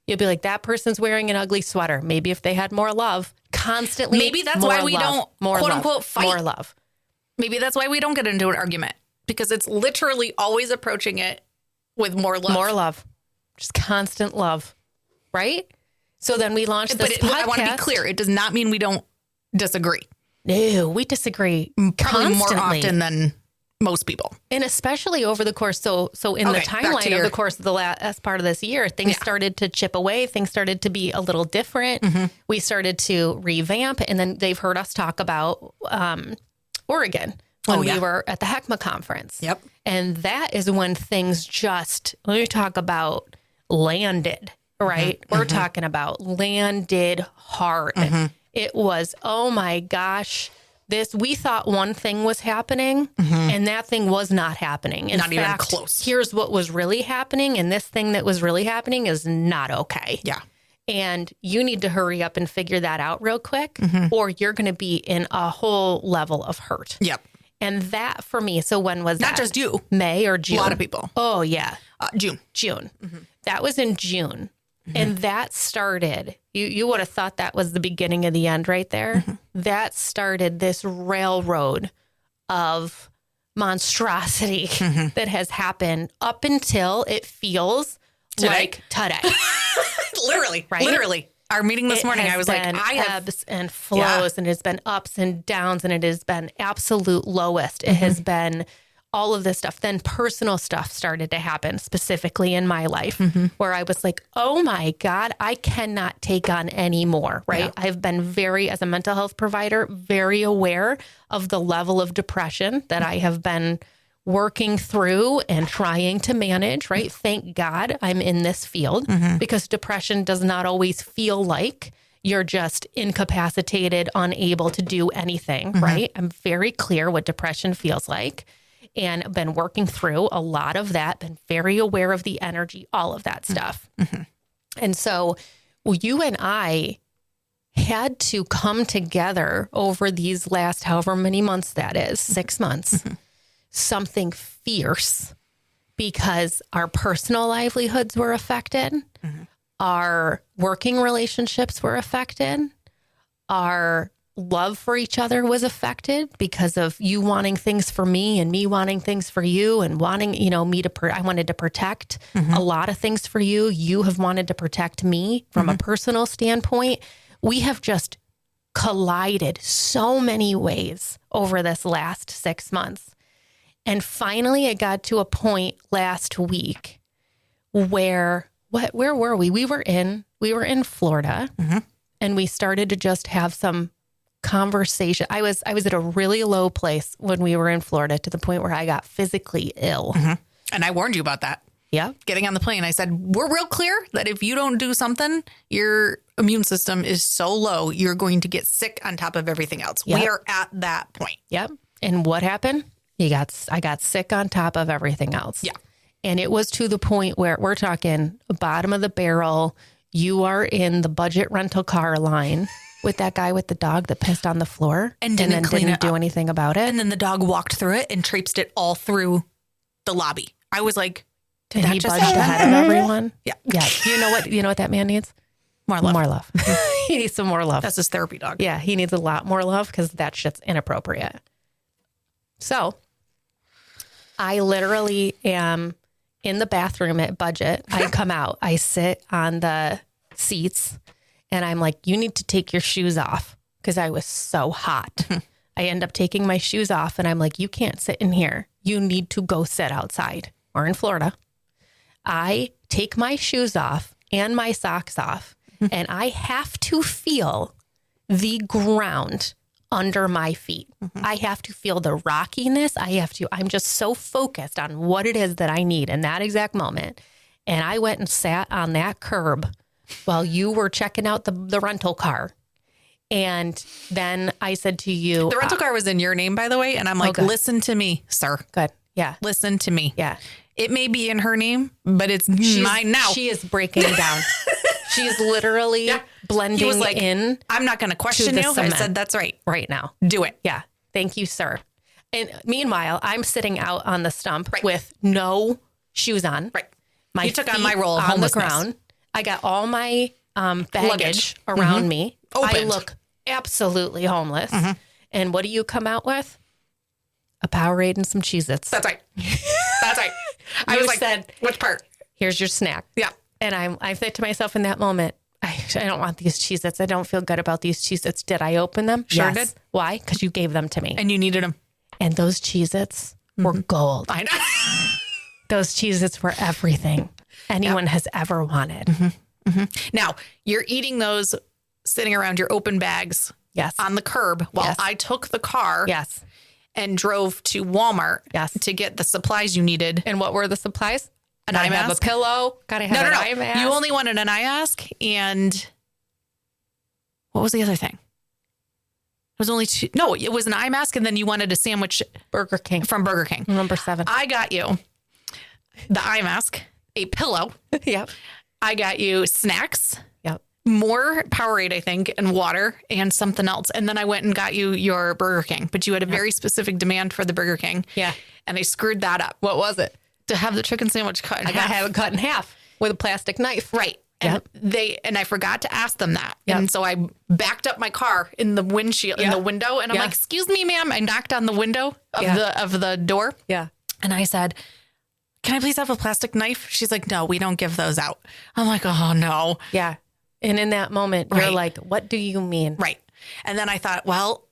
You'll be like, that person's wearing an ugly sweater. Maybe if they had more love constantly. Maybe that's more why we love, don't, more quote love, unquote, fight. More love. Maybe that's why we don't get into an argument because it's literally always approaching it with more love. More love. Just constant love. Right? So then we launched this podcast. I want to be clear. It does not mean we don't disagree. No, we disagree Probably constantly. more often than most people. And especially over the course, so in the Okay, back to timeline of your- the course of the last part of this year, things started to chip away. Things started to be a little different. We started to revamp, and then they've heard us talk about Oregon when we were at the HECMA conference. Yep. And that is when things just, when we talk about landed, right? We're talking about landed hard. It was, oh my gosh, we thought one thing was happening and that thing was not happening. In Not fact, even close. Here's what was really happening, and this thing that was really happening is not okay. Yeah. And you need to hurry up and figure that out real quick, or you're going to be in a whole level of hurt. Yep. And that for me, so when was that? Not just you. May or June? A lot of people. Oh, yeah. June. June. That was in June. And that started, you would have thought that was the beginning of the end right there. That started this railroad of monstrosity that has happened up until it feels like today. Literally. Right? Literally. Our meeting this morning, I was like, I have ebbs and flows, and it's been ups and downs, and it has been absolute lowest. It has been all of this stuff. Then personal stuff started to happen, specifically in my life, where I was like, oh my God, I cannot take on any more, right? Yeah. I've been as a mental health provider, very aware of the level of depression that I have been working through and trying to manage, right? Thank God I'm in this field because depression does not always feel like you're just incapacitated, unable to do anything, right? I'm very clear what depression feels like and I've been working through a lot of that, been very aware of the energy, all of that stuff. And so you and I had to come together over these last however many months that is, 6 months, something fierce, because our personal livelihoods were affected. Our working relationships were affected. Our love for each other was affected because of you wanting things for me and me wanting things for you and wanting, me I wanted to protect a lot of things for you. You have wanted to protect me from a personal standpoint. We have just collided so many ways over this last 6 months. And finally, it got to a point last week where, where were we? We were in Florida, and we started to just have some conversation. I was at a really low place when we were in Florida, to the point where I got physically ill. And I warned you about that. Yeah. Getting on the plane, I said, we're real clear that if you don't do something, your immune system is so low, you're going to get sick on top of everything else. Yep. We are at that point. Yep. And what happened? I got sick on top of everything else. Yeah. And it was to the point where we're talking bottom of the barrel. You are in the budget rental car line with that guy with the dog that pissed on the floor and then didn't do anything about it. And then the dog walked through it and traipsed it all through the lobby. I was like, did he budge ahead of everyone? Yeah. Yeah. You know what that man needs? More love. More love. He needs some more love. That's his therapy dog. Yeah. He needs a lot more love, because that shit's inappropriate. So I literally am in the bathroom at Budget. I come out, I sit on the seats, and I'm like, you need to take your shoes off, because I was so hot. I end up taking my shoes off, and I'm like, you can't sit in here. You need to go sit outside. We're in Florida. I take my shoes off and my socks off, and I have to feel the ground under my feet. I have to feel the rockiness. I'm just so focused on what it is that I need in that exact moment. And I went and sat on that curb while you were checking out the rental car. And then I said to you, the rental car was in your name, by the way. And I'm like, listen to me, sir. Good. Yeah. Listen to me. Yeah. It may be in her name, but it's mine now. She is breaking down. She's literally blending in. I'm not going to question you. I said, that's right. Right now. Do it. Yeah. Thank you, sir. And meanwhile, I'm sitting out on the stump with no shoes on. Right. My you took on my role of on the homelessness. ground. I got all my baggage around me. Opened. I look absolutely homeless. And what do you come out with? A Powerade and some Cheez-Its. That's right. That's right. I was like, said, which part? Here's your snack. Yeah. And I said to myself in that moment, I don't want these Cheez-Its. I don't feel good about these Cheez-Its. Did I open them? Sure Yes. did. Why? Because you gave them to me. And you needed them. And those Cheez-Its were gold. I know. Those Cheez-Its were everything anyone has ever wanted. Now, you're eating those sitting around your open bags Yes. on the curb while I took the car Yes. and drove to Walmart to get the supplies you needed. And what were the supplies? An Gotta eye have mask. a pillow. Gotta have an eye mask. You only wanted an eye mask, and what was the other thing? It was only two. No, it was an eye mask, and then you wanted a sandwich Burger King. from Burger King. Number 7. I got you the eye mask, a pillow. Yep. I got you snacks. Yep. More Powerade, I think, and water and something else. And then I went and got you your Burger King, but you had a very specific demand for the Burger King. Yeah. And I screwed that up. What was it? To have the chicken sandwich cut in half. I gotta have it cut in half with a plastic knife. Right. And I forgot to ask them that. Yep. And so I backed up my car in the windshield, in the window. And I'm like, excuse me, ma'am. I knocked on the window of the door. Yeah. And I said, can I please have a plastic knife? She's like, no, we don't give those out. I'm like, oh no. Yeah. And in that moment, you're like, what do you mean? Right. And then I thought, well,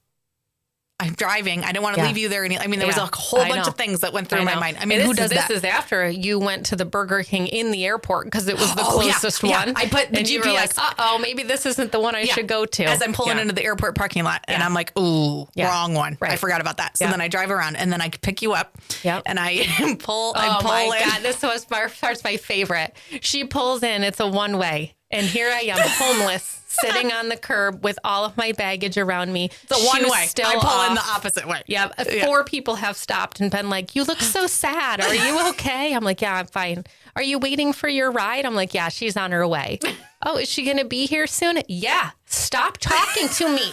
I'm driving. I didn't want to leave you there. I mean, there was a whole bunch of things that went through my mind. I mean, who does that? This is after you went to the Burger King in the airport because it was the closest one. I put the and GPS. You were like, maybe this isn't the one I should go to. As I'm pulling into the airport parking lot, and I'm like, ooh, wrong one. Right. I forgot about that. So then I drive around, and then I pick you up, and I pull. Oh my in. God, this was my favorite. She pulls in. It's a one-way. And here I am, homeless, sitting on the curb with all of my baggage around me. The one way. Still I pull off. in the opposite way. Yeah. 4 people have stopped and been like, you look so sad. Are you okay? I'm like, yeah, I'm fine. Are you waiting for your ride? I'm like, yeah, she's on her way. Oh, is she going to be here soon? Yeah. Stop talking to me.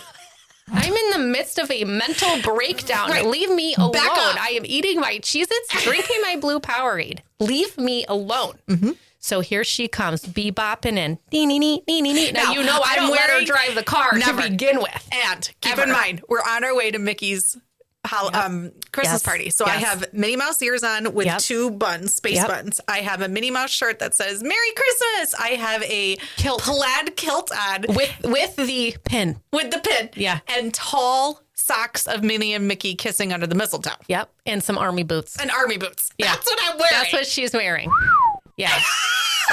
I'm in the midst of a mental breakdown. Right. Leave me alone. Back up. I am eating my Cheez-Its, drinking my Blue Powerade. Leave me alone. Mm-hmm. So here she comes, bebop-ing in. Now, you know I don't let her drive the car to begin with. And keep in mind, we're on our way to Mickey's Christmas party. So I have Minnie Mouse ears on with 2 buttons, space buttons. I have a Minnie Mouse shirt that says Merry Christmas. I have a plaid kilt on. With the pin. With the pin. Yeah. And tall socks of Minnie and Mickey kissing under the mistletoe. Yep. And some army boots. And army boots. Yeah. That's what I'm wearing. That's what she's wearing. Yeah.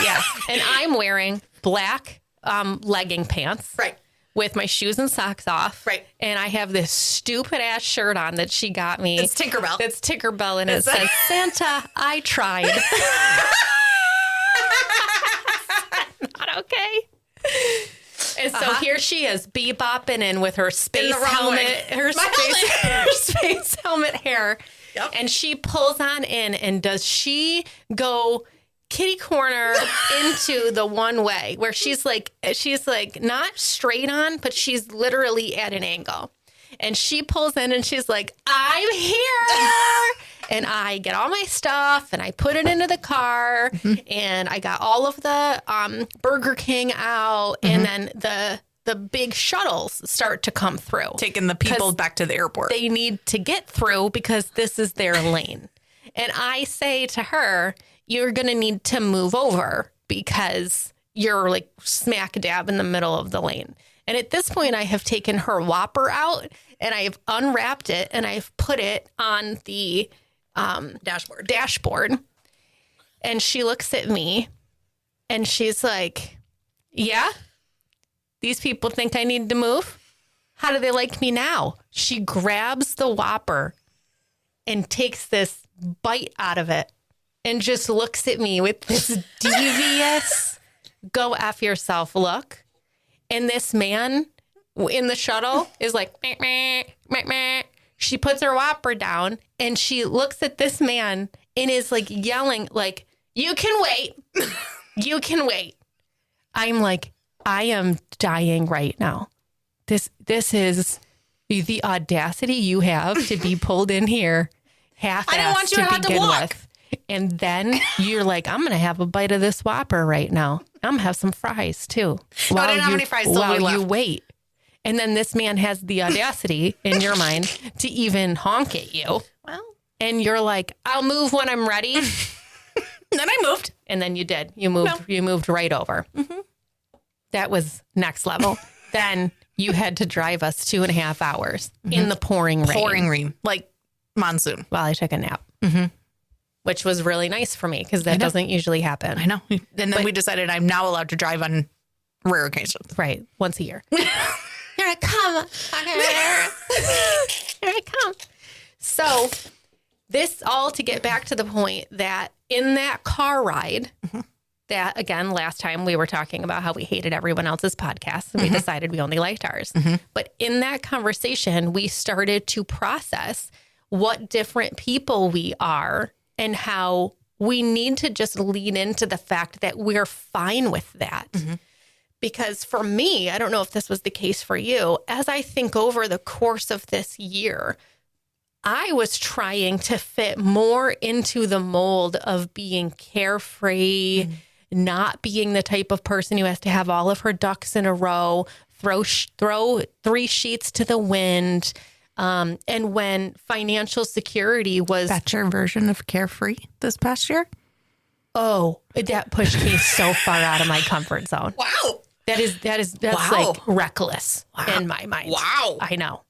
Yeah. And I'm wearing black legging pants. Right. With my shoes and socks off. Right. And I have this stupid ass shirt on that she got me. It's Tinkerbell. It's Tinkerbell and it says, Santa, I tried. Not okay. And so here she is, bebopping in with her space helmet, her space helmet hair. Yep. And she pulls on in, and does she go kitty corner into the one way where she's like not straight on, but she's literally at an angle. And she pulls in and she's like, I'm here. And I get all my stuff and I put it into the car and I got all of the Burger King out and then the big shuttles start to come through. Taking the people back to the airport. They need to get through because this is their lane. And I say to her, you're going to need to move over because you're like smack dab in the middle of the lane. And at this point, I have taken her Whopper out and I have unwrapped it and I've put it on the dashboard. And she looks at me and she's like, yeah, these people think I need to move. How do they like me now? She grabs the Whopper and takes this bite out of it and just looks at me with this devious, go F yourself look. And this man in the shuttle is like, meh, meh, meh, meh. She puts her Whopper down and she looks at this man and is like yelling, like, you can wait. You can wait. I'm like, I am dying right now. This is the audacity you have to be pulled in here half-assed I didn't want you to have to walk. with. And then you're like, I'm going to have a bite of this Whopper right now. I'm going to have some fries too. I didn't have any fries till we left. You wait. And then this man has the audacity in your mind to even honk at you. Well, and you're like, I'll move when I'm ready. then I moved. And then you did. You moved. No. You moved right over. Mm-hmm. That was next level. Then you had to drive us 2.5 hours in the pouring rain. Pouring rain. Like monsoon. While I took a nap. Mm-hmm. Which was really nice for me because that doesn't usually happen. I know. And then we decided I'm now allowed to drive on rare occasions. Right. Once a year. Here I come. Here I come. So this all to get back to the point that in that car ride, that again, last time we were talking about how we hated everyone else's podcasts and we decided we only liked ours. But in that conversation, we started to process what different people we are and how we need to just lean into the fact that we're fine with that. Because for me, I don't know if this was the case for you, as I think over the course of this year, I was trying to fit more into the mold of being carefree, not being the type of person who has to have all of her ducks in a row, throw 3 sheets to the wind. And when financial security was... That's your version of carefree this past year? Oh, that pushed me so far out of my comfort zone. Wow. That's like reckless in my mind. Wow. I know.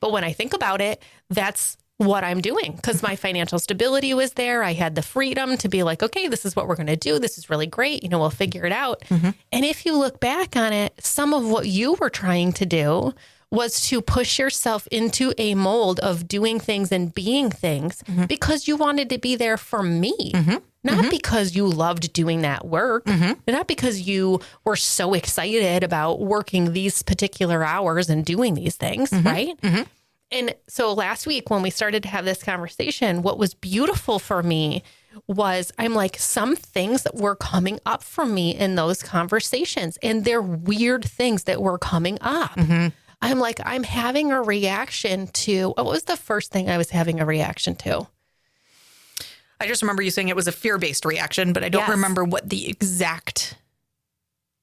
But when I think about it, that's what I'm doing because my financial stability was there. I had the freedom to be like, okay, this is what we're going to do. This is really great. You know, we'll figure it out. And if you look back on it, some of what you were trying to do was to push yourself into a mold of doing things and being things because you wanted to be there for me. not because you loved doing that work, not because you were so excited about working these particular hours and doing these things, right? And so last week when we started to have this conversation, what was beautiful for me was I'm like, some things that were coming up for me in those conversations, and they're weird things that were coming up. I'm like, I'm having a reaction to, what was the first thing I was having a reaction to? I just remember you saying it was a fear-based reaction, but I don't remember what the exact...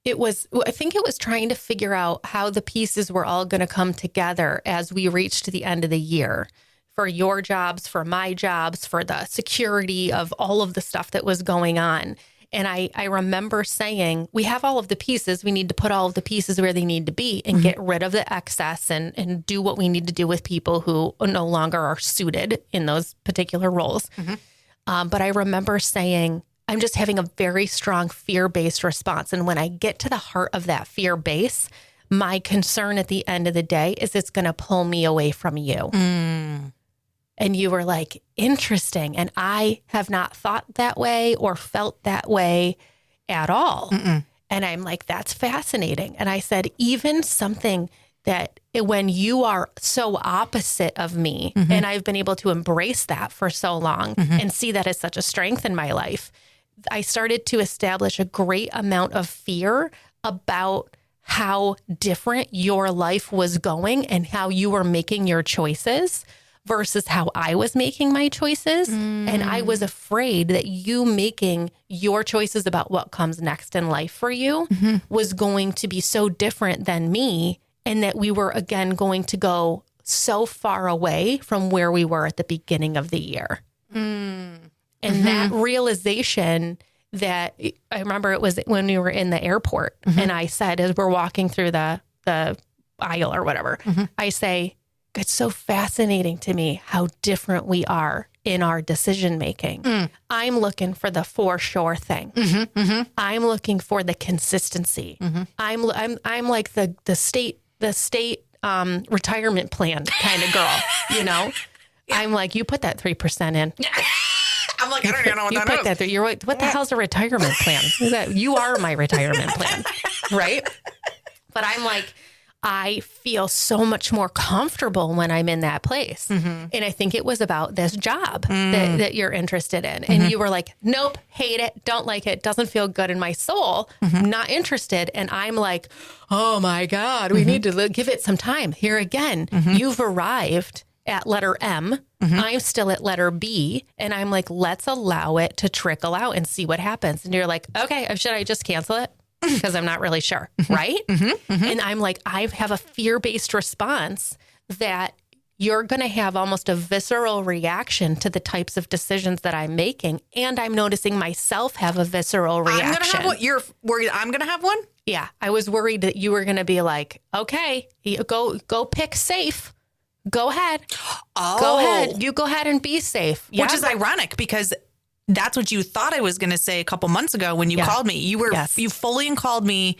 It was, I think it was trying to figure out how the pieces were all going to come together as we reached the end of the year for your jobs, for my jobs, for the security of all of the stuff that was going on. And I remember saying, we have all of the pieces. We need to put all of the pieces where they need to be and get rid of the excess and do what we need to do with people who no longer are suited in those particular roles. But I remember saying, I'm just having a very strong fear-based response. And when I get to the heart of that fear base, my concern at the end of the day is it's going to pull me away from you. And you were like, interesting. And I have not thought that way or felt that way at all. And I'm like, that's fascinating. And I said, even something that when you are so opposite of me, and I've been able to embrace that for so long and see that as such a strength in my life, I started to establish a great amount of fear about how different your life was going and how you were making your choices versus how I was making my choices. And I was afraid that you making your choices about what comes next in life for you was going to be so different than me, and that we were again going to go so far away from where we were at the beginning of the year. And that realization that I remember it was when we were in the airport and I said, as we're walking through the aisle or whatever, I say, it's so fascinating to me how different we are in our decision making. I'm looking for the for sure thing. I'm looking for the consistency. I'm like the state retirement plan kind of girl, you know? I'm like, you put that 3% in. I'm like, I don't even know what you that put is. That there. You're like, what the hell's a retirement plan? You are my retirement plan, right? But I'm like, I feel so much more comfortable when I'm in that place. And I think it was about this job that you're interested in. And you were like, nope, hate it, don't like it, doesn't feel good in my soul, not interested. And I'm like, oh my God, we need to give it some time. Here again, you've arrived at letter M. I'm still at letter B. And I'm like, let's allow it to trickle out and see what happens. And you're like, okay, should I just cancel it? Because I'm not really sure. Right. And I'm like, I have a fear-based response that you're going to have almost a visceral reaction to the types of decisions that I'm making. And I'm noticing myself have a visceral reaction. I'm going to have what you're worried I'm going to have one? Yeah. I was worried that you were going to be like, okay, go pick safe. Go ahead. Go ahead. You go ahead and be safe. Which is ironic because that's what you thought I was going to say a couple months ago when you called me. You were you fully called me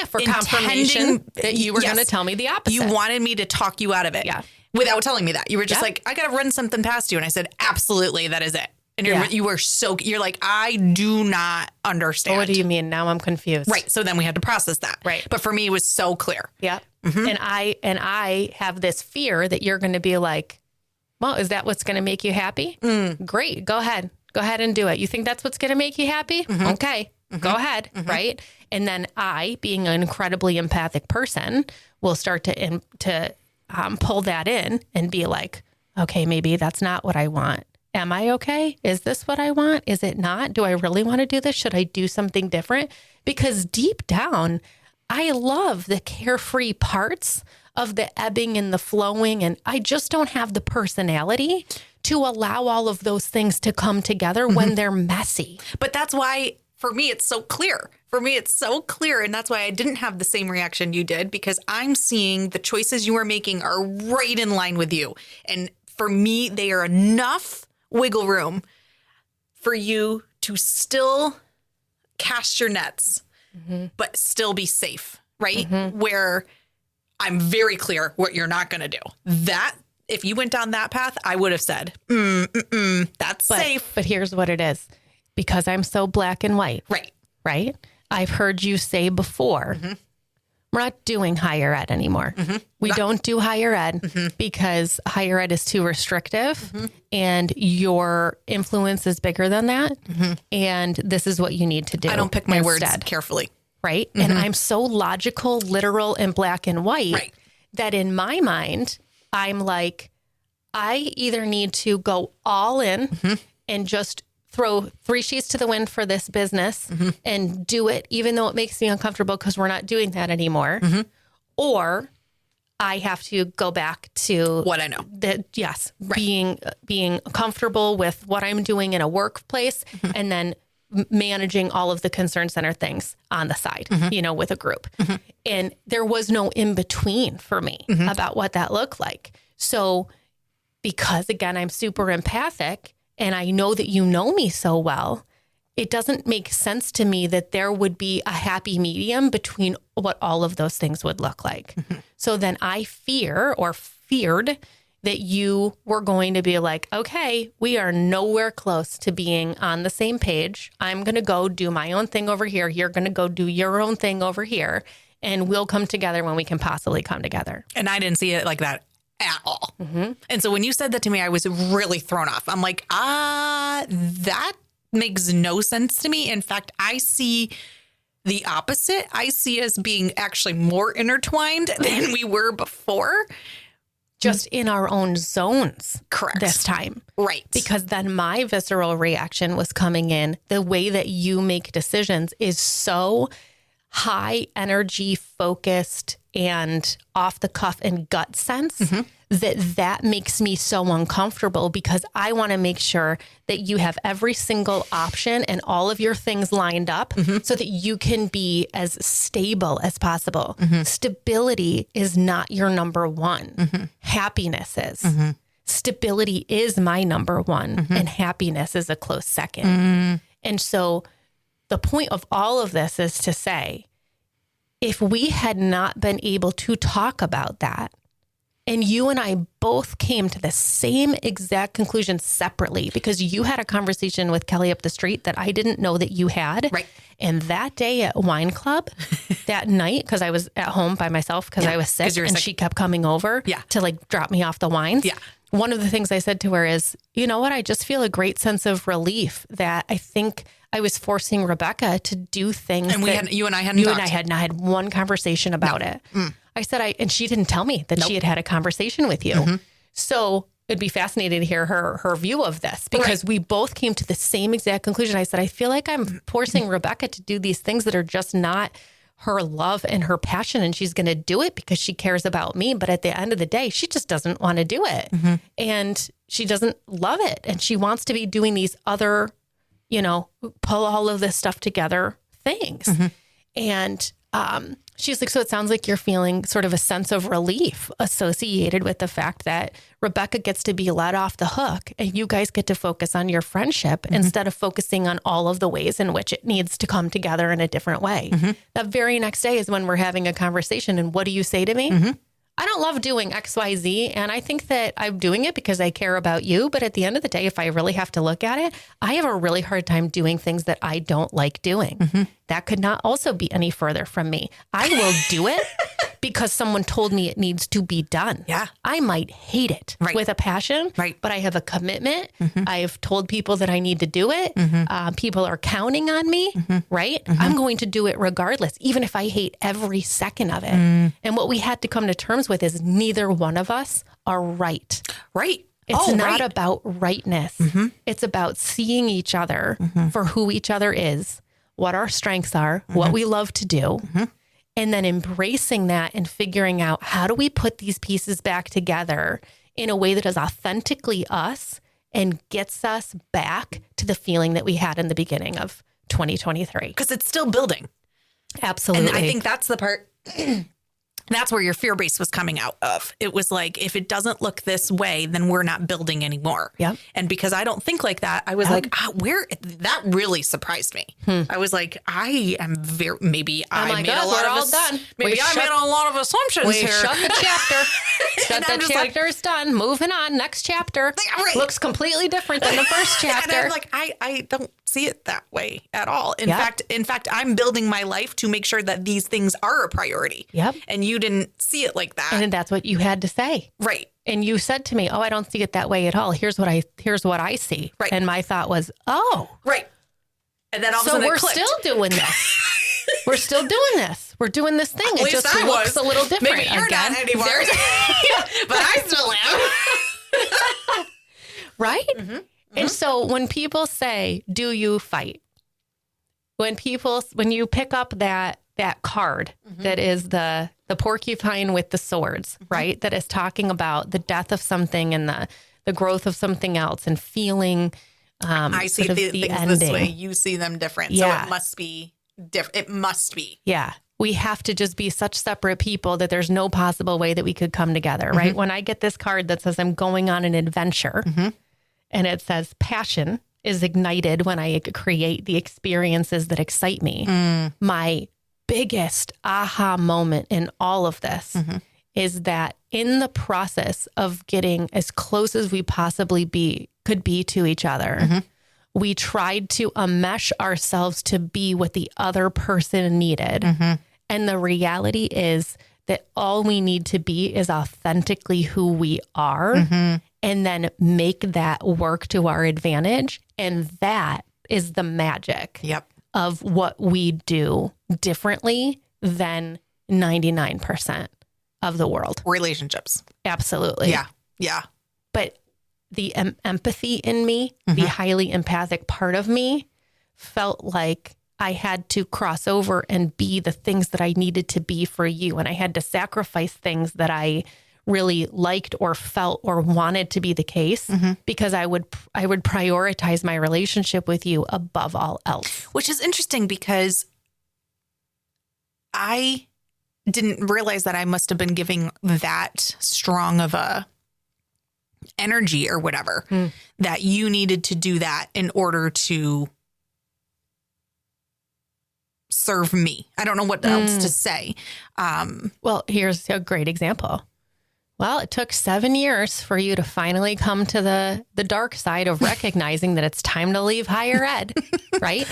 for confirmation that you were going to tell me the opposite. You wanted me to talk you out of it without telling me that. You were just like, I got to run something past you. And I said, absolutely, that is it. And you're like, I do not understand. What do you mean? Now I'm confused. Right. So then we had to process that. Right. But for me, it was so clear. Yeah. And I have this fear that you're going to be like, well, is that what's going to make you happy? Great. Go ahead. Go ahead and do it. You think that's what's going to make you happy? Okay. Go ahead. Right. And then I, being an incredibly empathic person, will start to pull that in and be like, okay, maybe that's not what I want. Am I okay? Is this what I want? Is it not? Do I really want to do this? Should I do something different? Because deep down, I love the carefree parts of the ebbing and the flowing. And I just don't have the personality to allow all of those things to come together when they're messy. But that's why, for me, it's so clear. For me, it's so clear. And that's why I didn't have the same reaction you did, because I'm seeing the choices you are making are right in line with you. And for me, they are enough wiggle room for you to still cast your nets, but still be safe, right? Where I'm very clear what you're not going to do. That, if you went down that path, I would have said, that's safe. But here's what it is. because I'm so black and white. Right? I've heard you say before, we're not doing higher ed anymore. We don't do higher ed because higher ed is too restrictive and your influence is bigger than that. And this is what you need to do. I don't pick my words instead. carefully. Right? And I'm so logical, literal, and black and white that in my mind, I'm like, I either need to go all in and just throw 3 sheets to the wind for this business and do it, even though it makes me uncomfortable because we're not doing that anymore. Or I have to go back to what I know. Being comfortable with what I'm doing in a workplace and then managing all of the concern center things on the side, with a group. And there was no in between for me about what that looked like. So because again, I'm super empathic and I know that you know me so well, it doesn't make sense to me that there would be a happy medium between what all of those things would look like. So then I feared that you were going to be like, okay, we are nowhere close to being on the same page. I'm going to go do my own thing over here. You're going to go do your own thing over here. And we'll come together when we can possibly come together. And I didn't see it like that at all. And so when you said that to me, I was really thrown off. I'm like, that makes no sense to me. In fact, I see the opposite. I see us being actually more intertwined than we were before. Just in our own zones. Correct. This time. Right. Because then my visceral reaction was coming in. The way that you make decisions is so high energy focused and off the cuff and gut sense that makes me so uncomfortable because I want to make sure that you have every single option and all of your things lined up so that you can be as stable as possible. Stability is not your number one. Happiness is. Stability is my number one and happiness is a close second. And so the point of all of this is to say, if we had not been able to talk about that, and you and I both came to the same exact conclusion separately because you had a conversation with Kelly up the street that I didn't know that you had. Right. And that day at Wine Club, that night, because I was at home by myself because I was sick and she kept coming over to like drop me off the wines. One of the things I said to her is, you know what? I just feel a great sense of relief that I think I was forcing Rebecca to do things. And you and I had not had one conversation about it. I said, and she didn't tell me that she had a conversation with you. So it'd be fascinating to hear her view of this because we both came to the same exact conclusion. I said, I feel like I'm forcing Rebecca to do these things that are just not her love and her passion. And she's going to do it because she cares about me. But at the end of the day, she just doesn't want to do it. And she doesn't love it. And she wants to be doing these other, pull all of this stuff together things. And she's like, so it sounds like you're feeling sort of a sense of relief associated with the fact that Rebecca gets to be let off the hook and you guys get to focus on your friendship instead of focusing on all of the ways in which it needs to come together in a different way. That very next day is when we're having a conversation. And what do you say to me? I don't love doing XYZ. And I think that I'm doing it because I care about you. But at the end of the day, if I really have to look at it, I have a really hard time doing things that I don't like doing. That could not also be any further from me. I will do it because someone told me it needs to be done. I might hate it with a passion, but I have a commitment. I've told people that I need to do it. People are counting on me, right? I'm going to do it regardless, even if I hate every second of it. And what we had to come to terms with is neither one of us are right. It's not about rightness. It's about seeing each other for who each other is, what our strengths are, what we love to do, and then embracing that and figuring out how do we put these pieces back together in a way that is authentically us and gets us back to the feeling that we had in the beginning of 2023. Because it's still building. Absolutely. And I think that's the part That's where your fear base was coming out of. It was like, if it doesn't look this way, then we're not building anymore. Yep. And because I don't think like that, I was like, that really surprised me. I was like, I am very, maybe I made a lot of, done. Maybe I made a lot of assumptions here. Shut the chapter. Shut the chapter's done. Moving on. Next chapter. Right. Looks completely different than the first chapter. And I'm like, I don't see it that way at all. In fact, I'm building my life to make sure that these things are a priority. Yep. And you didn't see it like that. And that's what you had to say. Right. And you said to me, "Oh, I don't see it that way at all. Here's what I see." Right. And my thought was, "Oh, right." And then all of a so sudden we're it clicked. still doing this. We're still doing this. We're doing this thing. At It just least I looks was. a little different. Maybe you're again. not anymore. But I still am. Right? Mm-hmm. And so when people say, "Do you fight?" When you pick up that card that is the porcupine with the swords, right? That is talking about the death of something and the growth of something else and feeling I see sort of the things ending. this way. You see them different. Yeah. So it must be different. It must be. Yeah. We have to just be such separate people that there's no possible way that we could come together, right? When I get this card that says I'm going on an adventure and it says passion is ignited when I create the experiences that excite me. My biggest aha moment in all of this is that in the process of getting as close as we possibly could be to each other, we tried to enmesh ourselves to be what the other person needed. And the reality is that all we need to be is authentically who we are and then make that work to our advantage. And that is the magic of what we do differently than 99% of the world. Relationships. Absolutely. Yeah. Yeah. But the empathy in me, the highly empathic part of me, felt like I had to cross over and be the things that I needed to be for you. And I had to sacrifice things that I really liked or felt or wanted to be the case because I would prioritize my relationship with you above all else. Which is interesting because I didn't realize that I must have been giving that strong of a energy or whatever, that you needed to do that in order to serve me. I don't know what else to say. Well, here's a great example. Well, it took 7 years for you to finally come to the dark side of recognizing that it's time to leave higher ed, right?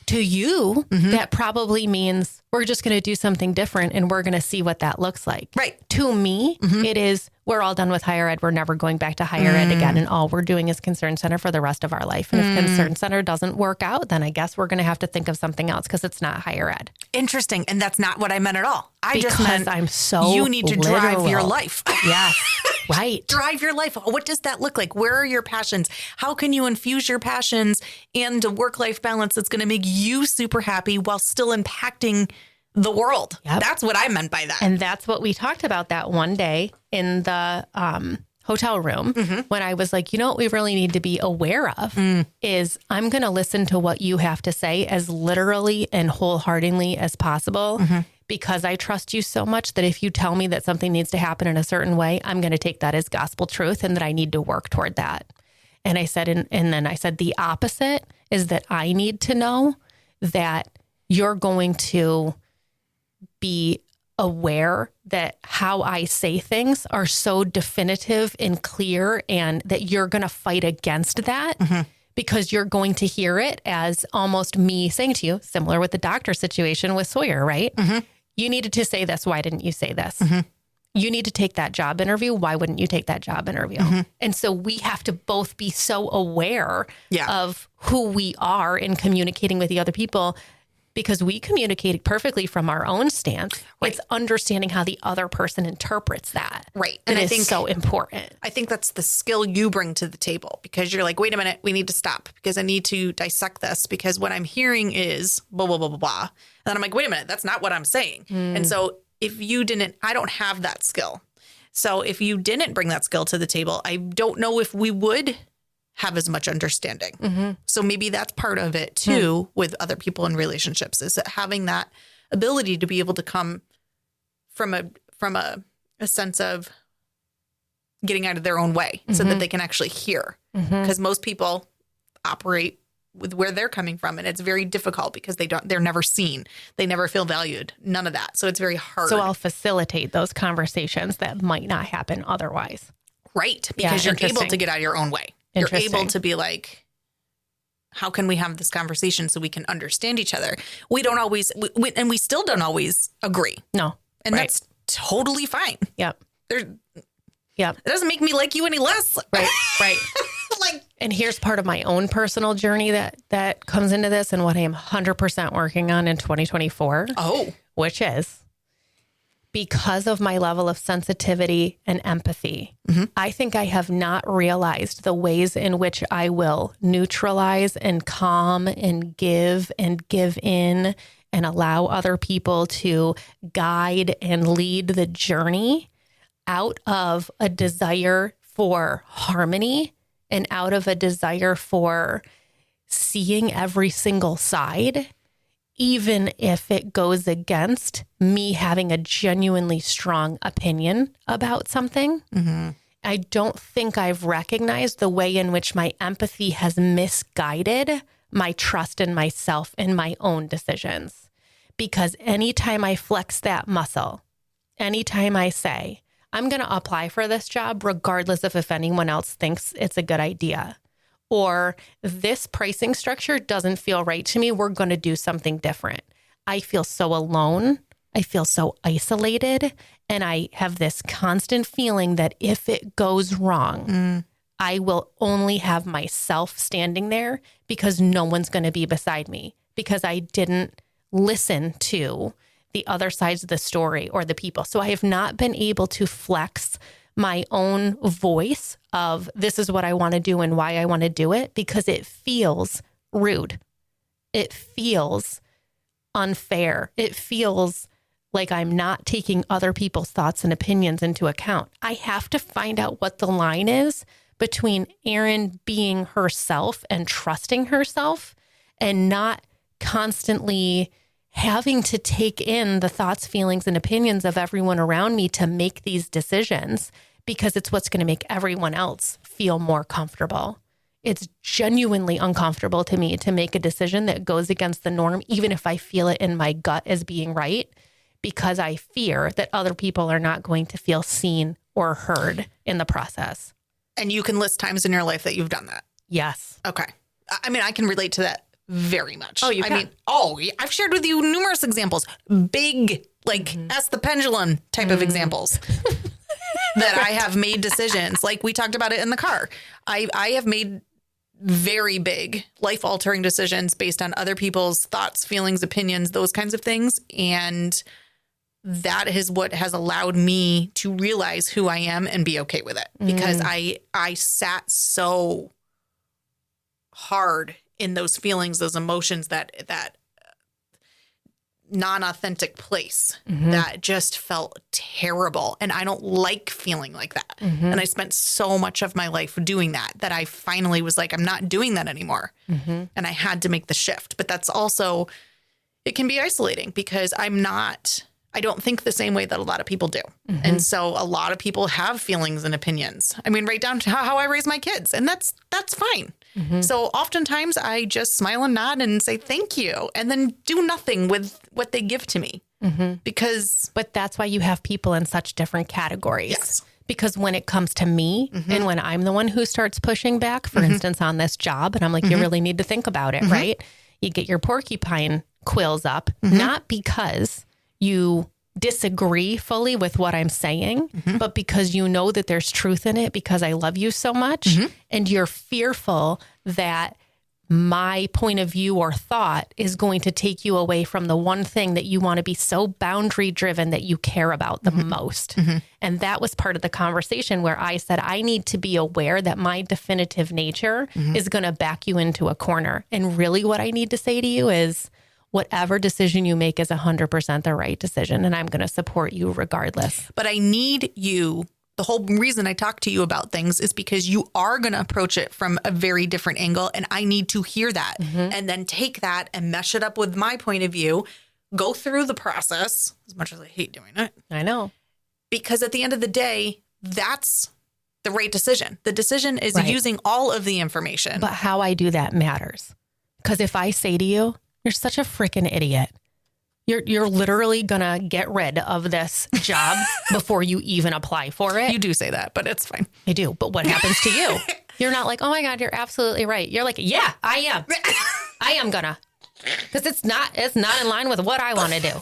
To you, that probably means we're just going to do something different and we're going to see what that looks like. Right. To me, it is, we're all done with higher ed. We're never going back to higher ed again. And all we're doing is Concern Center for the rest of our life. And if Concern Center doesn't work out, then I guess we're going to have to think of something else because it's not higher ed. Interesting. And that's not what I meant at all. I just Because meant I'm so you need to drive your literal. life. Yes. Right. Drive your life. What does that look like? Where are your passions? How can you infuse your passions and a work-life balance that's going to make you super happy while still impacting the world? Yep. That's what I meant by that. And that's what we talked about that one day in the hotel room when I was like, you know what we really need to be aware of is I'm going to listen to what you have to say as literally and wholeheartedly as possible because I trust you so much that if you tell me that something needs to happen in a certain way, I'm going to take that as gospel truth and that I need to work toward that. And I said, and then I said, the opposite is that I need to know that you're going to be aware that how I say things are so definitive and clear and that you're going to fight against that because you're going to hear it as almost me saying to you, similar with the doctor situation with Sawyer, right? You needed to say this. Why didn't you say this? You need to take that job interview. Why wouldn't you take that job interview? And so we have to both be so aware of who we are in communicating with the other people because we communicate perfectly from our own stance. Right. It's understanding how the other person interprets that. Right. And I think so important. I think that's the skill you bring to the table because you're like, wait a minute, we need to stop because I need to dissect this because what I'm hearing is blah, blah, blah, blah, blah. And then I'm like, wait a minute, that's not what I'm saying. And so if you didn't, I don't have that skill. So if you didn't bring that skill to the table, I don't know if we would have as much understanding. So maybe that's part of it too with other people in relationships is that having that ability to be able to come from from a sense of getting out of their own way so that they can actually hear. Because most people operate with where they're coming from, and it's very difficult because they're never seen. They never feel valued. None of that. So it's very hard. So I'll facilitate those conversations that might not happen otherwise. Right. Because you're able to get out of your own way. You're able to be like, how can we have this conversation so we can understand each other? We don't always, and we still don't always agree. No. And that's totally fine. Yep. It doesn't make me like you any less. Right. Right. Like, and here's part of my own personal journey that comes into this and what I am 100% working on in 2024. Oh. Which is because of my level of sensitivity and empathy, I think I have not realized the ways in which I will neutralize and calm and give in and allow other people to guide and lead the journey out of a desire for harmony and out of a desire for seeing every single side, even if it goes against me having a genuinely strong opinion about something. I don't think I've recognized the way in which my empathy has misguided my trust in myself and my own decisions. Because anytime I flex that muscle, anytime I say, I'm going to apply for this job regardless of if anyone else thinks it's a good idea, or this pricing structure doesn't feel right to me, we're going to do something different. I feel so alone. I feel so isolated. And I have this constant feeling that if it goes wrong, I will only have myself standing there because no one's going to be beside me because I didn't listen to the other sides of the story or the people. So I have not been able to flex my own voice of this is what I want to do and why I want to do it because it feels rude. It feels unfair. It feels like I'm not taking other people's thoughts and opinions into account. I have to find out what the line is between Erin being herself and trusting herself and not constantly having to take in the thoughts, feelings, and opinions of everyone around me to make these decisions because it's what's going to make everyone else feel more comfortable. It's genuinely uncomfortable to me to make a decision that goes against the norm, even if I feel it in my gut as being right, because I fear that other people are not going to feel seen or heard in the process. And you can list times in your life that you've done that. Yes. Okay. I mean, I can relate to that very much. Oh, you can? I've shared with you numerous examples, big, like ask the pendulum type of examples that I have made decisions. Like we talked about it in the car. I have made very big life altering decisions based on other people's thoughts, feelings, opinions, those kinds of things. And that is what has allowed me to realize who I am and be okay with it because I sat so hard in those feelings, those emotions, that non-authentic place that just felt terrible. And I don't like feeling like that. And I spent so much of my life doing that I finally was like, I'm not doing that anymore. And I had to make the shift. But that's also, it can be isolating because I don't think the same way that a lot of people do. And so a lot of people have feelings and opinions. I mean, right down to how I raise my kids. And that's fine. So oftentimes I just smile and nod and say thank you and then do nothing with what they give to me because. But that's why you have people in such different categories. Yes. Because when it comes to me and when I'm the one who starts pushing back, for instance, on this job, and I'm like, you really need to think about it, right? You get your porcupine quills up, not because you disagree fully with what I'm saying, but because you know that there's truth in it because I love you so much and you're fearful that my point of view or thought is going to take you away from the one thing that you want to be so boundary driven that you care about the most. And that was part of the conversation where I said, I need to be aware that my definitive nature is going to back you into a corner. And really what I need to say to you is, whatever decision you make is 100% the right decision, and I'm going to support you regardless. But I need you. The whole reason I talk to you about things is because you are going to approach it from a very different angle, and I need to hear that and then take that and mesh it up with my point of view, go through the process, as much as I hate doing it. I know. Because at the end of the day, that's the right decision. The decision is using all of the information. But how I do that matters. Because if I say to you, you're such a freaking idiot. You're literally going to get rid of this job before you even apply for it. You do say that, but it's fine. I do. But what happens to you? You're not like, oh my God, you're absolutely right. You're like, yeah, I am. I am gonna. Because it's not in line with what I want to do.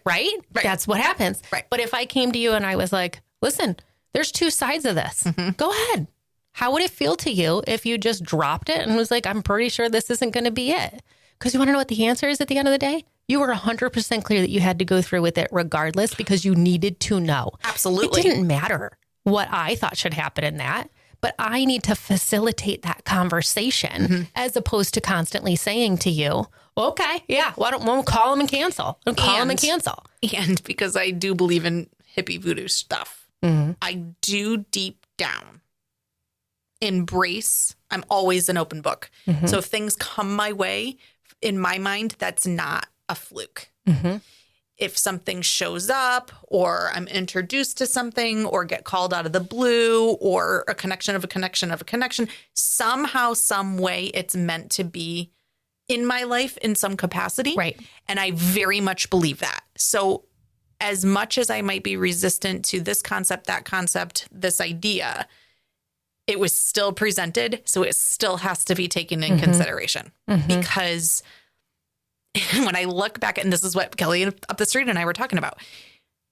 Right? That's what happens. Right. But if I came to you and I was like, listen, there's two sides of this. Go ahead. How would it feel to you if you just dropped it and was like, I'm pretty sure this isn't going to be it? Because you want to know what the answer is at the end of the day? You were 100% clear that you had to go through with it regardless because you needed to know. Absolutely. It didn't matter what I thought should happen in that, but I need to facilitate that conversation as opposed to constantly saying to you, okay, yeah, why don't we call them and cancel? Call them and cancel. And because I do believe in hippie voodoo stuff, I do deep down embrace, I'm always an open book. So if things come my way, in my mind, that's not a fluke. If something shows up or I'm introduced to something or get called out of the blue or a connection of a connection of a connection, somehow, some way it's meant to be in my life in some capacity. Right. And I very much believe that. So as much as I might be resistant to this concept, that concept, this idea, it was still presented. So it still has to be taken in consideration because when I look back, and this is what Kelly up the street and I were talking about,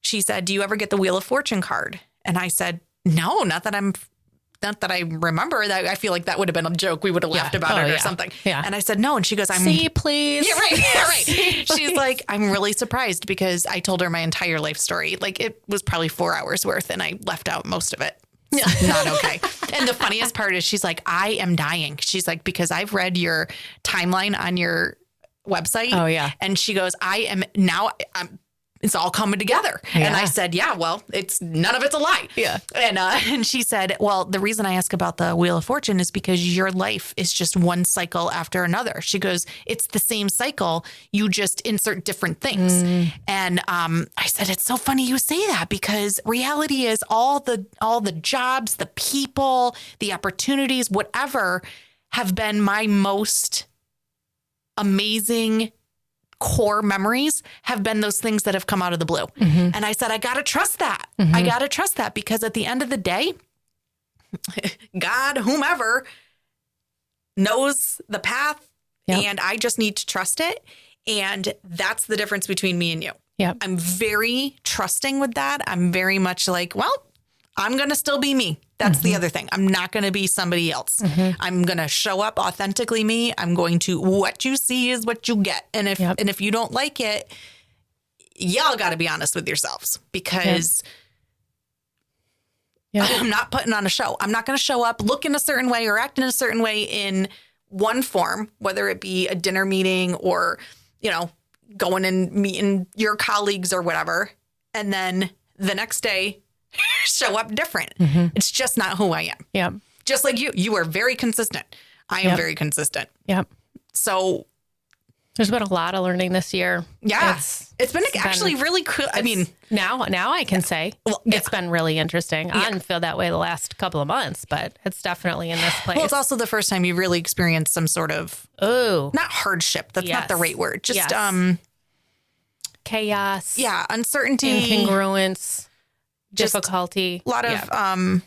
she said, do you ever get the Wheel of Fortune card? And I said, no, not that I remember. That I feel like that would have been a joke. We would have laughed about it or something. Yeah. And I said, no. And she goes, See, please. Yeah, right. Yeah, right. She's like, I'm really surprised because I told her my entire life story. Like it was probably 4 hours worth and I left out most of it. Not okay. And the funniest part is she's like, I am dying. She's like, because I've read your timeline on your website. Oh, yeah. And she goes, I'm it's all coming together. Yeah. And I said, yeah, well, none of it's a lie. Yeah. And she said, well, the reason I ask about the Wheel of Fortune is because your life is just one cycle after another. She goes, it's the same cycle. You just insert different things. And I said, it's so funny you say that because reality is all the jobs, the people, the opportunities, whatever have been my most amazing core memories have been those things that have come out of the blue. And I said, I got to trust that. I got to trust that because at the end of the day, God, whomever knows the path and I just need to trust it. And that's the difference between me and you. Yep. I'm very trusting with that. I'm very much like, well, I'm going to still be me. That's the other thing. I'm not going to be somebody else. I'm going to show up authentically me. I'm going to, what you see is what you get. And if you don't like it, y'all got to be honest with yourselves because I'm not putting on a show. I'm not going to show up, look in a certain way or act in a certain way in one form, whether it be a dinner meeting or, going and meeting your colleagues or whatever. And then the next day, show up different. It's just not who I am. Yeah. Just like you are very consistent. I am very consistent. Yep. So there's been a lot of learning this year. Yeah. It's been actually really cool. I mean, now I can say it's been really interesting. I didn't feel that way the last couple of months, but it's definitely in this place. Well, it's also the first time you really experienced some sort of, not hardship. That's not the right word. Just, chaos. Yeah. Uncertainty. Incongruence. Difficulty. A lot of,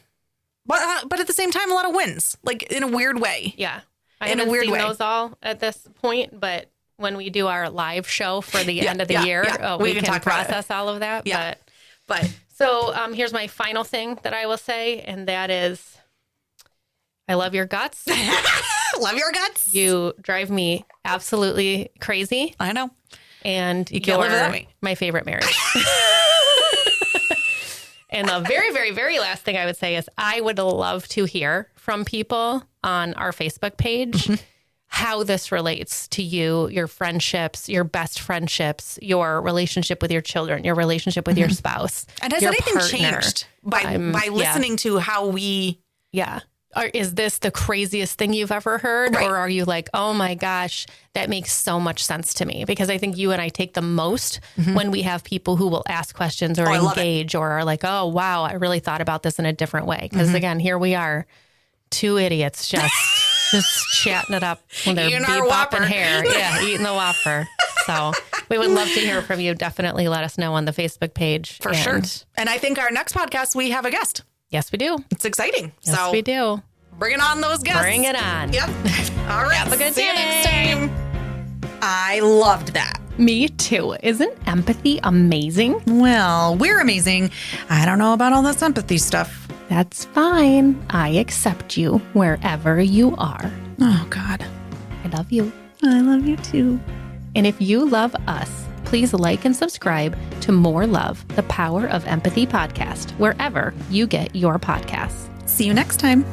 but at the same time, a lot of wins, like in a weird way. Yeah. I haven't seen those all at this point, but when we do our live show for the end of the year, we can process all of that. Yeah. But so here's my final thing that I will say, and that is, I love your guts. Love your guts. You drive me absolutely crazy. I know. And you can't live without me. My favorite marriage. And the very, very, very last thing I would say is I would love to hear from people on our Facebook page how this relates to you, your friendships, your best friendships, your relationship with your children, your relationship with your spouse. And has anything changed by listening to how we is this the craziest thing you've ever heard? Right. Or are you like, oh my gosh, that makes so much sense to me? Because I think you and I take the most when we have people who will ask questions or engage or are like, oh, wow, I really thought about this in a different way. Because again, here we are, two idiots just chatting it up with their bebopping hair. Yeah, eating the Whopper. So we would love to hear from you. Definitely let us know on the Facebook page. For sure. And I think our next podcast, we have a guest. Yes, we do. It's exciting. Yes, we do. Bringing on those guests. Bring it on. Yep. All right. Have a good See day. you next time. I loved that. Me too. Isn't empathy amazing? Well, we're amazing. I don't know about all this empathy stuff. That's fine. I accept you wherever you are. Oh, God. I love you. I love you too. And if you love us, please like and subscribe to More Love, the Power of Empathy podcast, wherever you get your podcasts. See you next time.